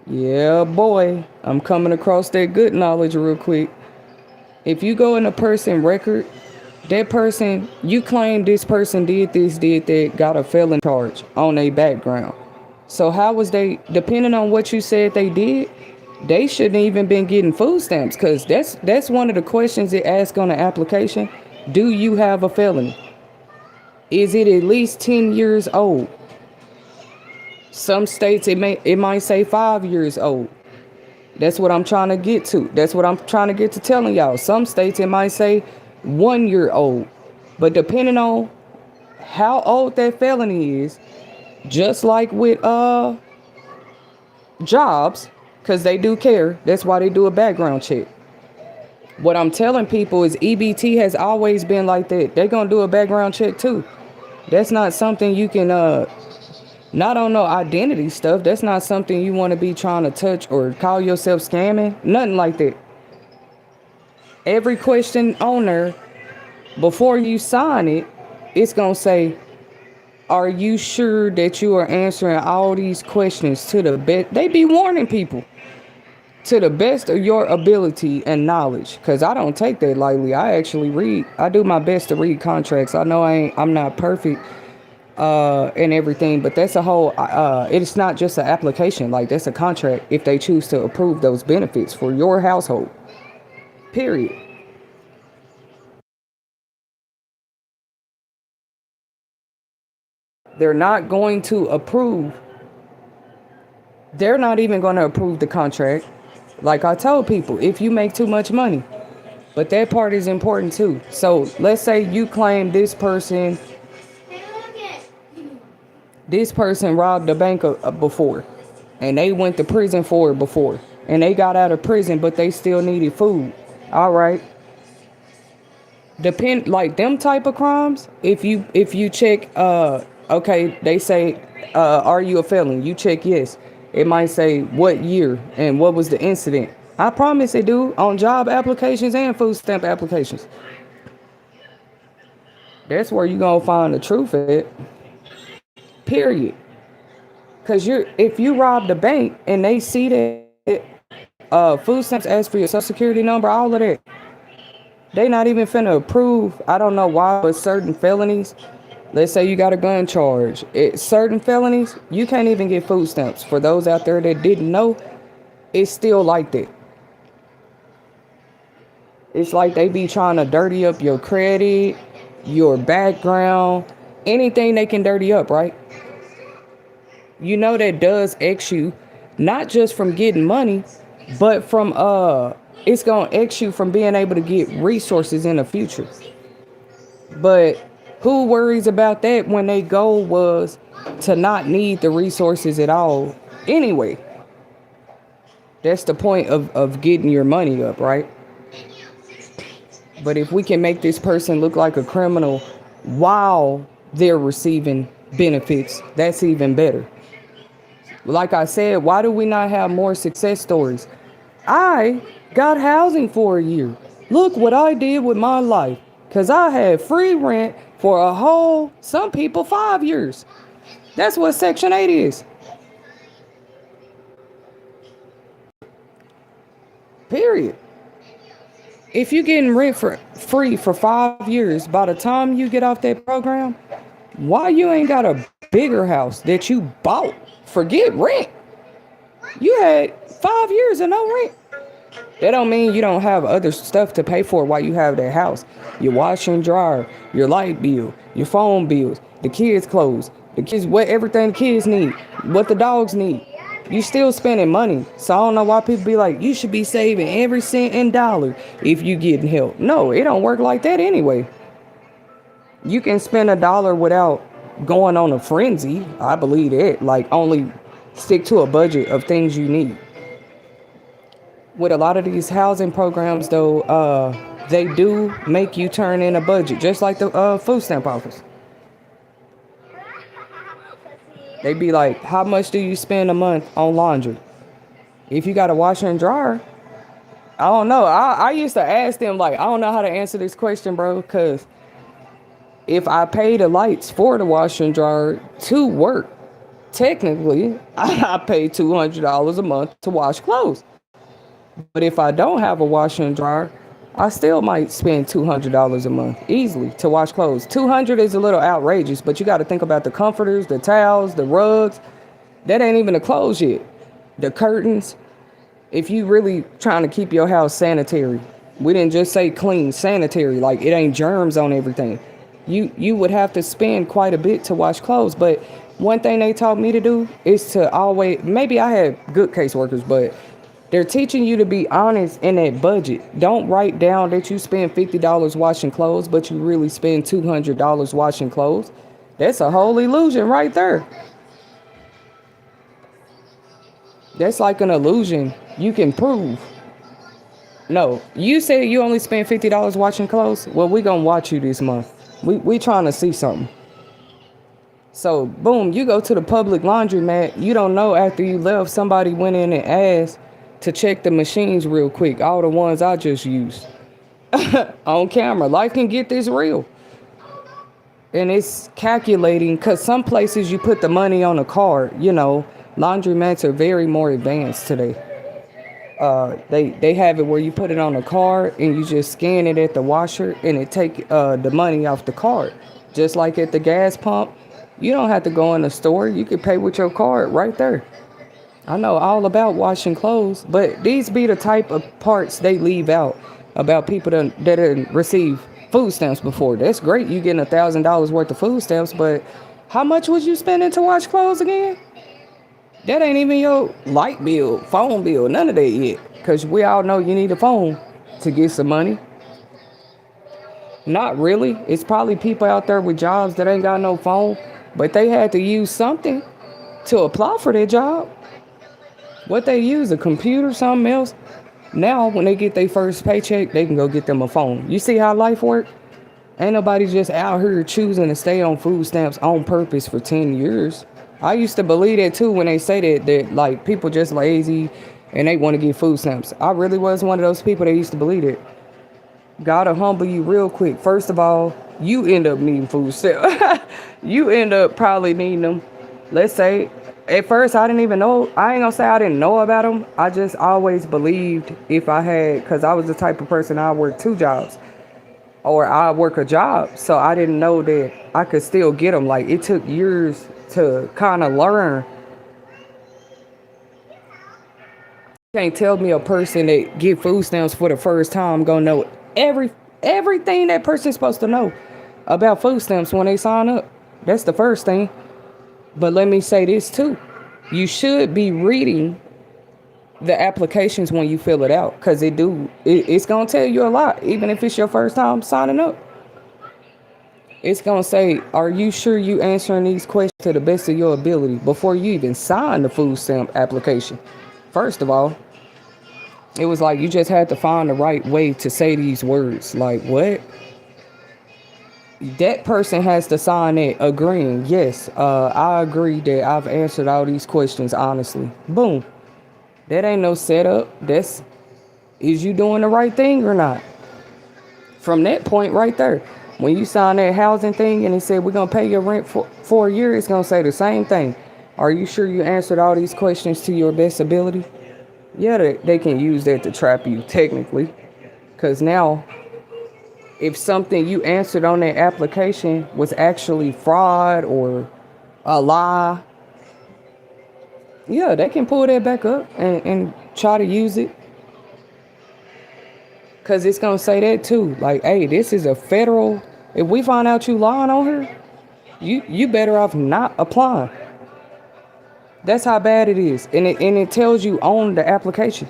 Yeah, boy, I'm coming across that good knowledge real quick. If you go in a person record, that person, you claim this person did this, did that, got a felony charge on their background. So how was they, depending on what you said they did, they shouldn't even been getting food stamps, because that's one of the questions they ask on the application. Do you have a felony? Is it at least 10 years old? Some states it might say 5 years old. That's what I'm trying to get to. That's what I'm trying to get to telling y'all. Some states it might say 1 year old. But depending on how old that felony is, just like with jobs, because they do care. That's why they do a background check. What I'm telling people is EBT has always been like that. They're going to do a background check too. That's not something you can, not on no identity stuff. That's not something you want to be trying to touch or call yourself scamming. Nothing like that. Every question on there, before you sign it, it's going to say, are you sure that you are answering all these questions to the best? They be warning people. To the best of your ability and knowledge, because I don't take that lightly. I actually read. I do my best to read contracts. I know I'm not perfect and everything, but that's a whole. It's not just an application. Like that's a contract if they choose to approve those benefits for your household. Period. They're not going to approve. They're not even going to approve the contract. Like I told people, if you make too much money, but that part is important too. So let's say you claim this person robbed the bank before, and they went to prison for it before, and they got out of prison, but they still needed food. All right. Like them type of crimes. If you check, okay, they say, are you a felon? You check yes. It might say what year and what was the incident. I promise it do on job applications and food stamp applications. That's where you're going to find the truth at. Period. Because if you rob the bank and they see that food stamps ask for your social security number, all of that, they not even finna approve. I don't know why, but certain felonies, let's say you got a gun charge. Certain felonies, you can't even get food stamps. For those out there that didn't know, it's still like that. It's like they be trying to dirty up your credit, your background, anything they can dirty up, right? You know that does X you, not just from getting money, but from it's gonna X you from being able to get resources in the future. But who worries about that when their goal was to not need the resources at all anyway? That's the point of getting your money up, right? But if we can make this person look like a criminal while they're receiving benefits, that's even better. Like I said, why do we not have more success stories? I got housing for a year. Look what I did with my life. Because I had free rent for a whole, some people, 5 years. That's what Section 8 is. Period. If you're getting rent for free for 5 years, by the time you get off that program, why you ain't got a bigger house that you bought? Forget rent. You had 5 years and no rent. That don't mean you don't have other stuff to pay for while you have that house. Your washer and dryer, your light bill, your phone bills, the kids' clothes, the kids, what everything the kids need, what the dogs need. You still spending money. So I don't know why people be like, you should be saving every cent and dollar if you getting help. No, it don't work like that anyway. You can spend $1 without going on a frenzy. I believe it. Like, only stick to a budget of things you need. With a lot of these housing programs, though, they do make you turn in a budget, just like the food stamp office. They be like, how much do you spend a month on laundry? If you got a washer and dryer, I don't know. I used to ask them, like, I don't know how to answer this question, bro, because if I pay the lights for the washer and dryer to work, technically, I pay $200 a month to wash clothes. But if I don't have a washer and dryer, I still might spend $200 a month easily to wash clothes. $200 is a little outrageous, but you got to think about the comforters, the towels, the rugs. That ain't even the clothes yet. The curtains. If you really trying to keep your house sanitary, we didn't just say clean, sanitary, like it ain't germs on everything. You would have to spend quite a bit to wash clothes. But one thing they taught me to do is to always, maybe I had good caseworkers, but they're teaching you to be honest in that budget. Don't write down that you spend $50 washing clothes, but you really spend $200 washing clothes. That's a whole illusion right there. That's like an illusion you can prove. No, you said you only spend $50 washing clothes? Well, we gonna watch you this month. We trying to see something. So, boom, you go to the public laundromat. You don't know after you left, somebody went in and asked to check the machines real quick. All the ones I just used on camera. Life can get this real. And it's calculating, because some places you put the money on a card. You know, laundromats are very more advanced today. They have it where you put it on a card and you just scan it at the washer and it take the money off the card. Just like at the gas pump, you don't have to go in the store. You can pay with your card right there. I know all about washing clothes, but these be the type of parts they leave out about people that didn't receive food stamps before. That's great. You getting $1,000 worth of food stamps, but how much was you spending to wash clothes again? That ain't even your light bill, phone bill, none of that yet. Because we all know you need a phone to get some money. Not really. It's probably people out there with jobs that ain't got no phone, but they had to use something to apply for their job. What they use, a computer, something else. Now, when they get their first paycheck, they can go get them a phone. You see how life works? Ain't nobody just out here choosing to stay on food stamps on purpose for 10 years. I used to believe that too when they say that like people just lazy and they want to get food stamps. I really was one of those people that used to believe it. Gotta humble you real quick. First of all, you end up needing food stamps. You end up probably needing them. Let's say, at first I didn't even know. I ain't gonna say I didn't know about them. I just always believed if I had, because I was the type of person, I work 2 jobs. Or I work a job. So I didn't know that I could still get them. Like, it took years to kind of learn. You can't tell me a person that get food stamps for the first time gonna know everything that person's supposed to know about food stamps when they sign up. That's the first thing. But let me say this too. You should be reading the applications when you fill it out, because it's gonna tell you a lot, even if it's your first time signing up. It's gonna say, are you sure you answering these questions to the best of your ability before you even sign the food stamp application? First of all, it was like you just had to find the right way to say these words. Like, what? That person has to sign it agreeing, yes, I agree that I've answered all these questions honestly. Boom. That ain't no setup. Is you doing the right thing or not? From that point right there, when you sign that housing thing and it said we're gonna pay your rent for a year, it's gonna say the same thing. Are you sure you answered all these questions to your best ability? Yeah, they can use that to trap you technically, because now if something you answered on that application was actually fraud or a lie, yeah, they can pull that back up and try to use it. Because it's going to say that too. Like, hey, this is a federal. If we find out you lying on her, you better off not applying. That's how bad it is. And it tells you on the application.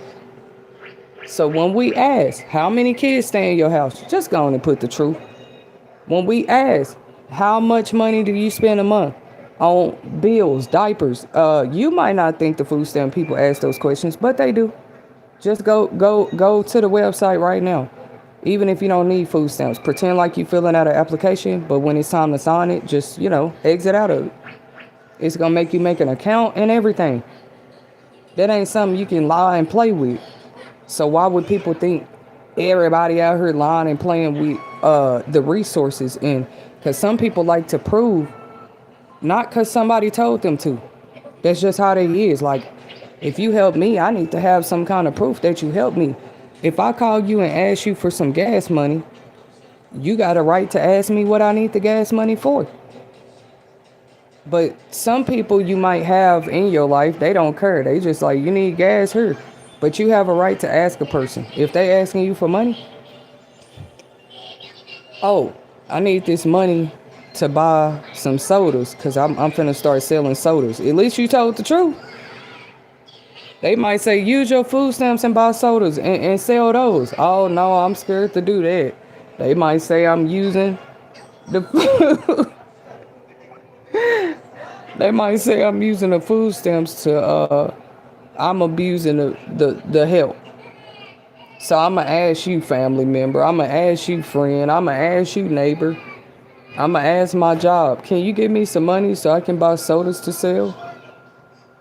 So when we ask, how many kids stay in your house? Just go on and put the truth. When we ask, how much money do you spend a month on bills, diapers? You might not think the food stamp people ask those questions, but they do. Just go to the website right now. Even if you don't need food stamps, pretend like you're filling out an application, but when it's time to sign it, just, exit out of it. It's going to make you make an account and everything. That ain't something you can lie and play with. So why would people think everybody out here lying and playing with the resources? And because some people like to prove, not because somebody told them to. That's just how they is. Like, if you help me, I need to have some kind of proof that you helped me. If I call you and ask you for some gas money, you got a right to ask me what I need the gas money for. But some people you might have in your life, they don't care. They just like, you need gas here. But you have a right to ask a person. If they asking you for money, oh, I need this money to buy some sodas because I'm finna start selling sodas. At least you told the truth. They might say, use your food stamps and buy sodas and sell those. Oh, no, I'm scared to do that. They might say I'm using the they might say I'm using the food stamps to I'm abusing the help. So I'm going to ask you, family member. I'm going to ask you, friend. I'm going to ask you, neighbor. I'm going to ask my job. Can you give me some money so I can buy sodas to sell?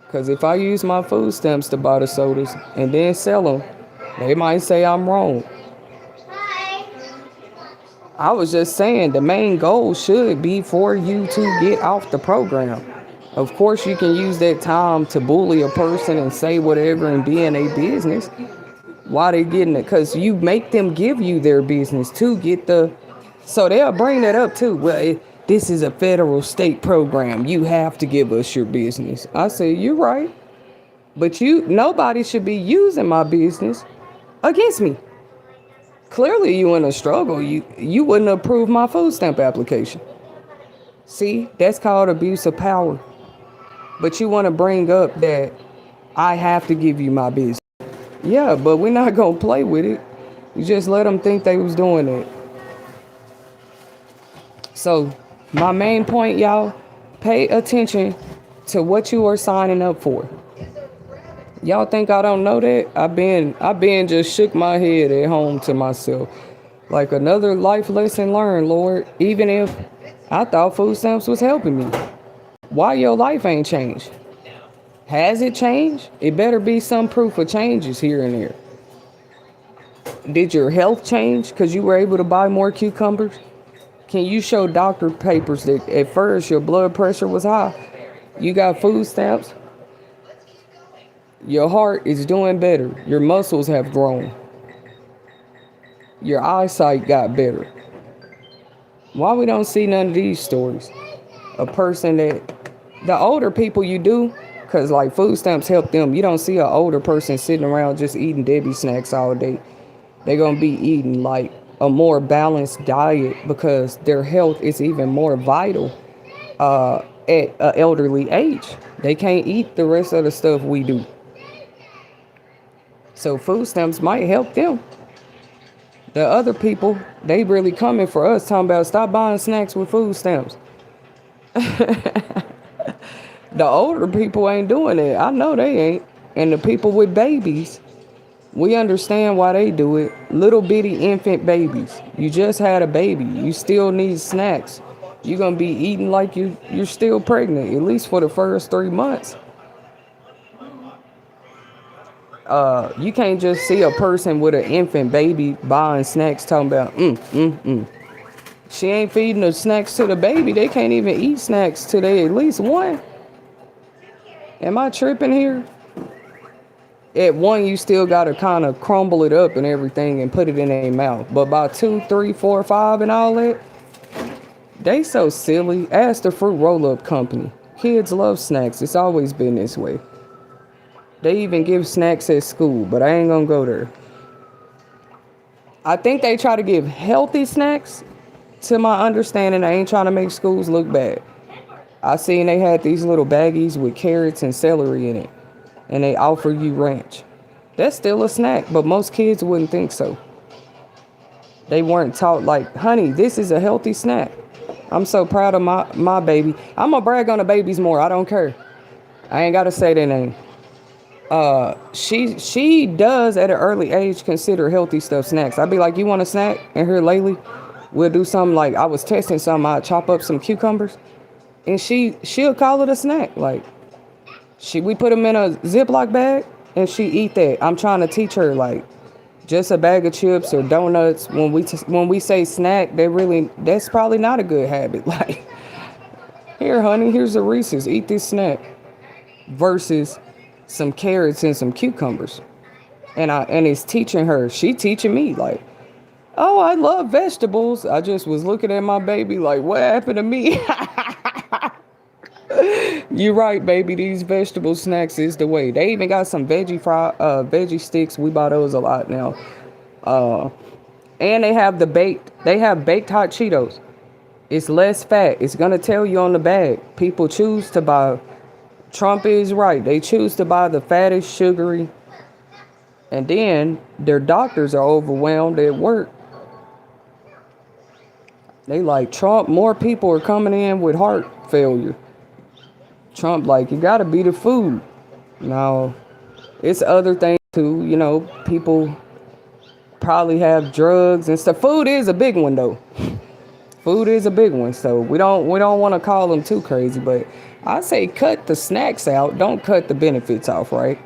Because if I use my food stamps to buy the sodas and then sell them, they might say I'm wrong. Hi. I was just saying the main goal should be for you to get off the program. Of course, you can use that time to bully a person and say whatever and be in a business. Why they getting it? Because you make them give you their business to get the... So they'll bring that up too. Well, this is a federal state program. You have to give us your business. I say, you're right. But nobody should be using my business against me. Clearly you in a struggle. You wouldn't approve my food stamp application. See, that's called abuse of power. But you want to bring up that I have to give you my business. Yeah, but we're not going to play with it. You just let them think they was doing it. So my main point, y'all, pay attention to what you are signing up for. Y'all think I don't know that? I've been just shook my head at home to myself. Like another life lesson learned, Lord. Even if I thought food stamps was helping me. Why your life ain't changed? Has it changed? It better be some proof of changes here and there. Did your health change because you were able to buy more cucumbers? Can you show doctor papers that at first your blood pressure was high? You got food stamps? Your heart is doing better. Your muscles have grown. Your eyesight got better. Why we don't see none of these stories? A person that... The older people you do, because like food stamps help them. You don't see an older person sitting around just eating Debbie snacks all day. They're going to be eating like a more balanced diet because their health is even more vital at an elderly age. They can't eat the rest of the stuff we do. So food stamps might help them. The other people, they really coming for us talking about stop buying snacks with food stamps. The older people ain't doing it. I know they ain't. And the people with babies, we understand why they do it. Little bitty infant babies. You just had a baby. You still need snacks. You're going to be eating like you're still pregnant, at least for the first 3 months. You can't just see a person with an infant baby buying snacks talking about she ain't feeding the snacks to the baby. They can't even eat snacks till they at least one. Am I tripping here? At one, you still gotta kind of crumble it up and everything and put it in their mouth. But by 2, 3, 4, 5 and all that, they so silly. Ask the fruit roll-up company. Kids love snacks. It's always been this way. They even give snacks at school, but I ain't gonna go there. I think they try to give healthy snacks. To my understanding, I ain't trying to make schools look bad. I seen they had these little baggies with carrots and celery in it, and they offer you ranch. That's still a snack, but most kids wouldn't think so. They weren't taught like, honey, this is a healthy snack. I'm so proud of my baby. I'm gonna brag on the babies more. I don't care. I ain't gotta say their name. She does at an early age consider healthy stuff snacks. I'd be like, you want a snack? And here lately, we'll do something like I was testing something. I'd chop up some cucumbers, and she'll call it a snack. Like we put them in a Ziploc bag, and she eat that. I'm trying to teach her like just a bag of chips or donuts. When we say snack, that's probably not a good habit. Like, here, honey, here's a Reese's. Eat this snack. Versus some carrots and some cucumbers. And it's teaching her. She teaching me like, oh, I love vegetables. I just was looking at my baby like, what happened to me? You're right, baby. These vegetable snacks is the way. They even got some veggie sticks. We buy those a lot now. And they have baked hot Cheetos. It's less fat. It's gonna tell you on the bag. People choose to buy. Trump is right. They choose to buy the fattest, sugary, and then their doctors are overwhelmed at work. They like, Trump, more people are coming in with heart failure. Trump like, you gotta be the food. Now, it's other things too. You know, people probably have drugs and stuff. Food is a big one though. Food is a big one, so we don't want to call them too crazy, but I say cut the snacks out. Don't cut the benefits off, right?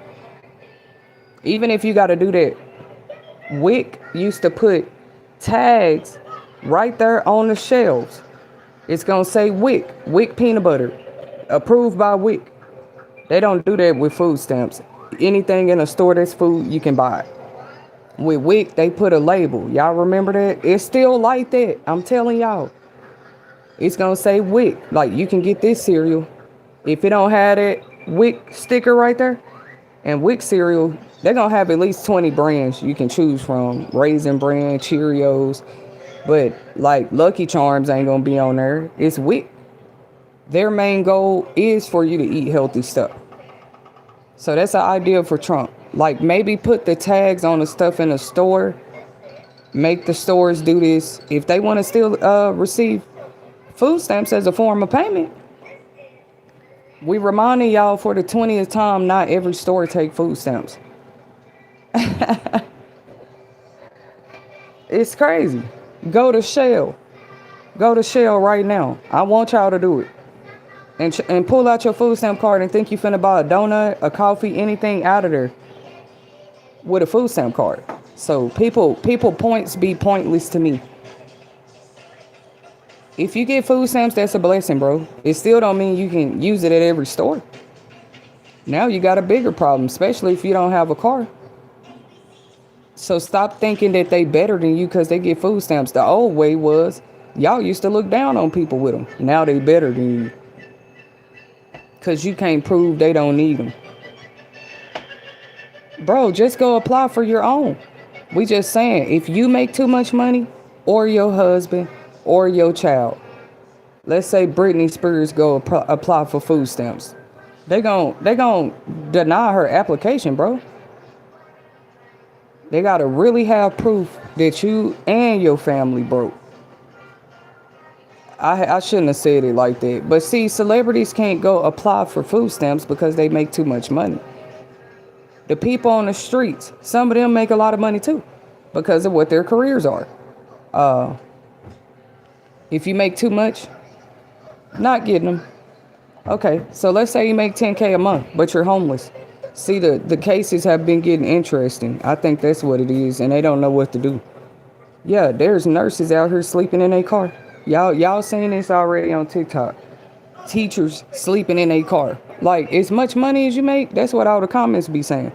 Even if you got to do that. WIC used to put tags right there on the shelves. It's going to say WIC peanut butter, approved by WIC. They don't do that with food stamps. Anything in a store that's food, you can buy it. With WIC, they put a label. Y'all remember that? It's still like that. I'm telling y'all. It's going to say WIC. Like, you can get this cereal. If it don't have that WIC sticker right there, and WIC cereal, they're going to have at least 20 brands you can choose from. Raisin Bran, Cheerios. But, like, Lucky Charms ain't going to be on there. It's WIC. Their main goal is for you to eat healthy stuff. So that's an idea for Trump. Like, maybe put the tags on the stuff in the store. Make the stores do this. If they want to still receive food stamps as a form of payment. We reminding y'all for the 20th time, not every store take food stamps. It's crazy. Go to Shell. Go to Shell right now. I want y'all to do it. And pull out your food stamp card and think you finna buy a donut, a coffee, anything out of there with a food stamp card. So people points be pointless to me. If you get food stamps, that's a blessing, bro. It still don't mean you can use it at every store. Now you got a bigger problem, especially if you don't have a car. So stop thinking that they better than you because they get food stamps. The old way was y'all used to look down on people with them. Now they better than you because you can't prove they don't need them. Bro, just go apply for your own. We just saying, if you make too much money, or your husband, or your child, let's say Britney Spears go apply for food stamps, they gon' deny her application, bro. They gotta really have proof that you and your family broke. I shouldn't have said it like that. But see, celebrities can't go apply for food stamps because they make too much money. The people on the streets, some of them make a lot of money too because of what their careers are. If you make too much, not getting them. Okay, so let's say you make $10K a month, but you're homeless. See, the cases have been getting interesting. I think that's what it is, and they don't know what to do. Yeah, there's nurses out here sleeping in a car. Y'all seen this already on TikTok. Teachers sleeping in a car. Like, as much money as you make, that's what all the comments be saying.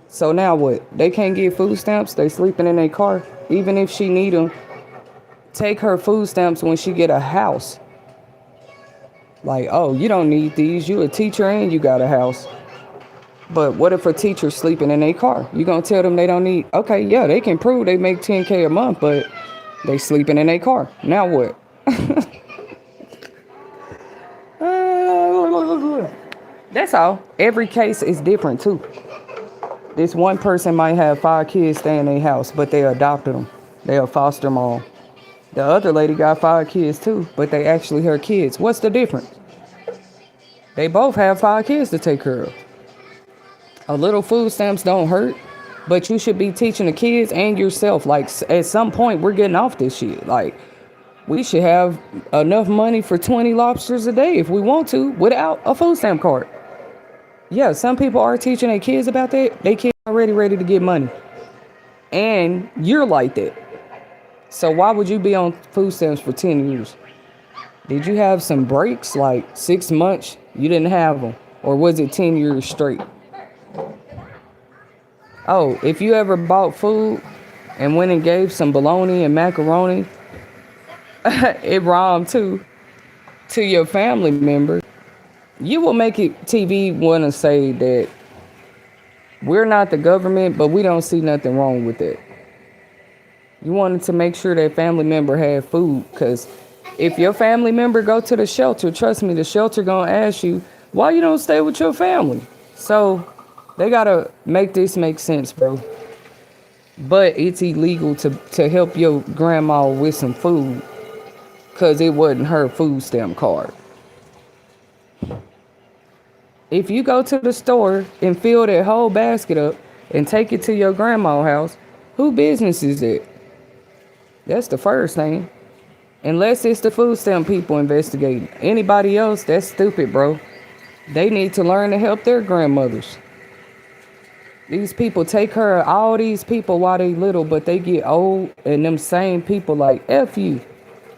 So now what? They can't get food stamps. They sleeping in a car. Even if she need them, take her food stamps when she get a house. Like, oh, you don't need these. You a teacher and you got a house. But what if a teacher's sleeping in a car? You gonna tell them they don't need? Okay, yeah, they can prove they make $10K a month, but they sleeping in a car. Now what? That's all. Every case is different too. This one person might have 5 kids stay in their house, but they adopted them. They a foster mom. The other lady got 5 kids too, but they actually her kids. What's the difference? They both have 5 kids to take care of. A little food stamps don't hurt, but you should be teaching the kids and yourself. Like, at some point, we're getting off this shit. Like, we should have enough money for 20 lobsters a day if we want to without a food stamp card. Yeah, some people are teaching their kids about that. They kids already ready to get money. And you're like that. So why would you be on food stamps for 10 years? Did you have some breaks, like 6 months? You didn't have them. Or was it 10 years straight? Oh, if you ever bought food and went and gave some bologna and macaroni, it rhymed too, to your family member, you will make it TV want to say that we're not the government, but we don't see nothing wrong with it. You wanted to make sure that family member had food, because if your family member go to the shelter, trust me, the shelter gonna ask you why you don't stay with your family. So they gotta make this make sense, bro. But it's illegal to help your grandma with some food because it wasn't her food stamp card. If you go to the store and fill that whole basket up and take it to your grandma's house, who business is it? That's the first thing. Unless it's the food stamp people investigating. Anybody else, that's stupid, bro. They need to learn to help their grandmothers. These people take care of all these people while they little, but they get old, and them same people like, F you.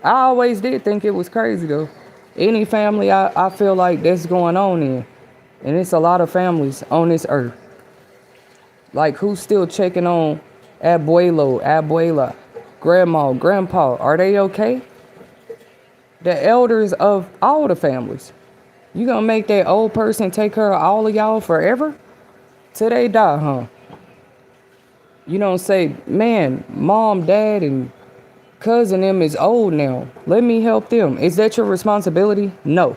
I always did think it was crazy, though. Any family I feel like that's going on in, and it's a lot of families on this earth. Like, who's still checking on abuelo, abuela, grandma, grandpa? Are they okay? The elders of all the families. You gonna make that old person take care of all of y'all forever? Till they die, huh? You don't say, man, mom, dad, and cousin them is old now. Let me help them. Is that your responsibility? No.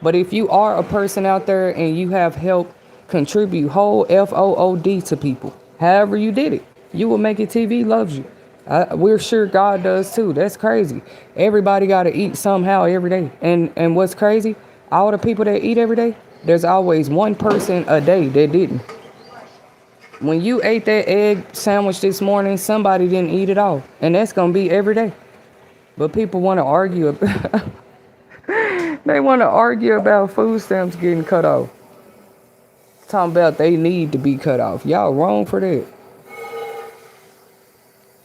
But if you are a person out there and you have helped contribute whole FOOD to people, however you did it, you will make it. TV loves you. We're sure God does too. That's crazy. Everybody got to eat somehow every day. And what's crazy, all the people that eat every day, there's always one person a day that didn't. When you ate that egg sandwich this morning, somebody didn't eat it all. And that's going to be every day. But people want to argue about they want to argue about food stamps getting cut off. Talking about they need to be cut off. Y'all wrong for that.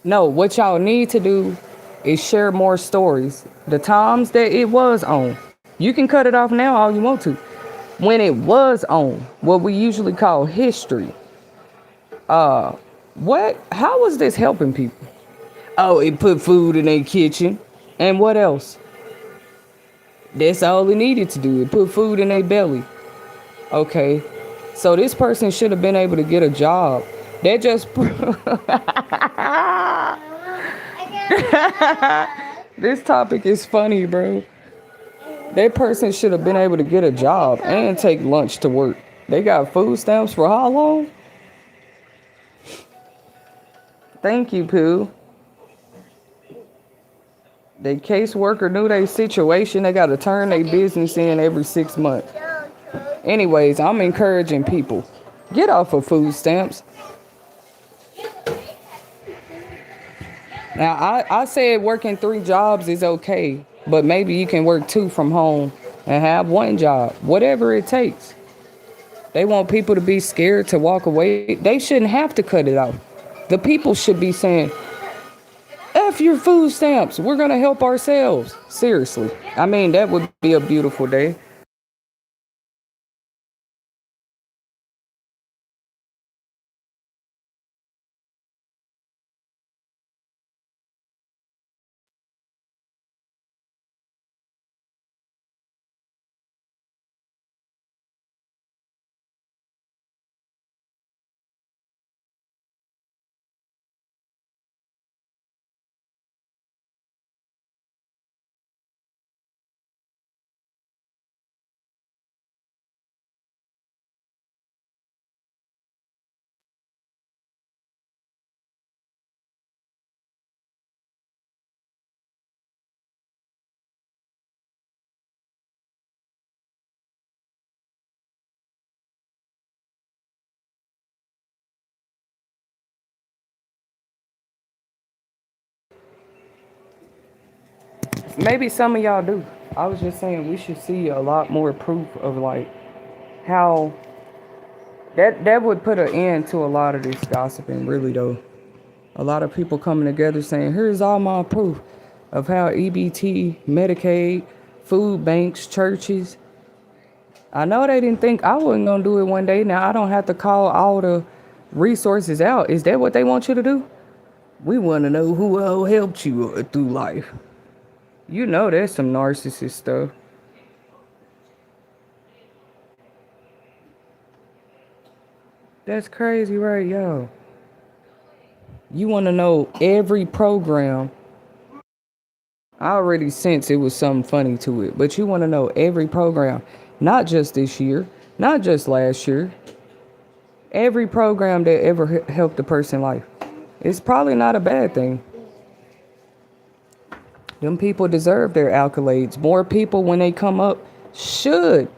No, what y'all need to do is share more stories. The times that it was on. You can cut it off now all you want to. When it was on, what we usually call history. How was this helping people? Oh, it put food in their kitchen. And what else? That's all it needed to do. It put food in their belly. Okay. So this person should have been able to get a job. That just... This topic is funny, bro. That person should have been able to get a job and take lunch to work. They got food stamps for how long? Thank you, Pooh. The caseworker knew their situation. They got to turn their business in every 6 months. Anyways, I'm encouraging people. Get off of food stamps. Now, I said working 3 jobs is okay. But maybe you can work 2 from home and have 1 job. Whatever it takes. They want people to be scared to walk away. They shouldn't have to cut it off. The people should be saying, F your food stamps. We're going to help ourselves. Seriously. I mean, that would be a beautiful day. Maybe some of y'all do. I was just saying we should see a lot more proof of like how that would put an end to a lot of this gossiping, really though. A lot of people coming together saying, here's all my proof of how EBT, Medicaid, food banks, churches. I know they didn't think I wasn't going to do it one day. Now I don't have to call all the resources out. Is that what they want you to do? We want to know who all helped you through life. You know there's some narcissist stuff. That's crazy, right, yo? You want to know every program. I already sense it was something funny to it, but you want to know every program, not just this year, not just last year, every program that ever helped a person's life. It's probably not a bad thing. Them people deserve their accolades. More people, when they come up, should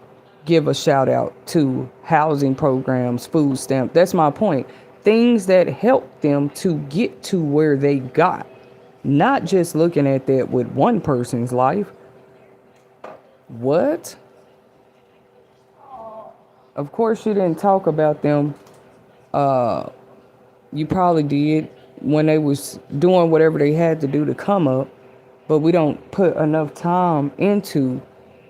give a shout out to housing programs, food stamp. That's my point. Things that help them to get to where they got. Not just looking at that with one person's life. What? Of course you didn't talk about them. You probably did when they was doing whatever they had to do to come up. But we don't put enough time into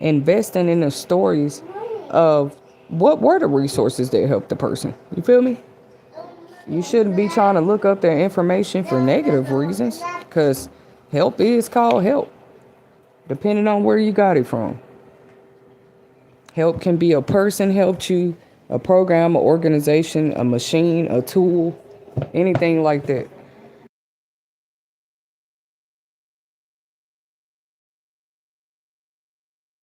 investing in the stories of what were the resources that helped the person. You feel me? You shouldn't be trying to look up their information for negative reasons, because help is called help, depending on where you got it from. Help can be a person helped you, a program, an organization, a machine, a tool, anything like that.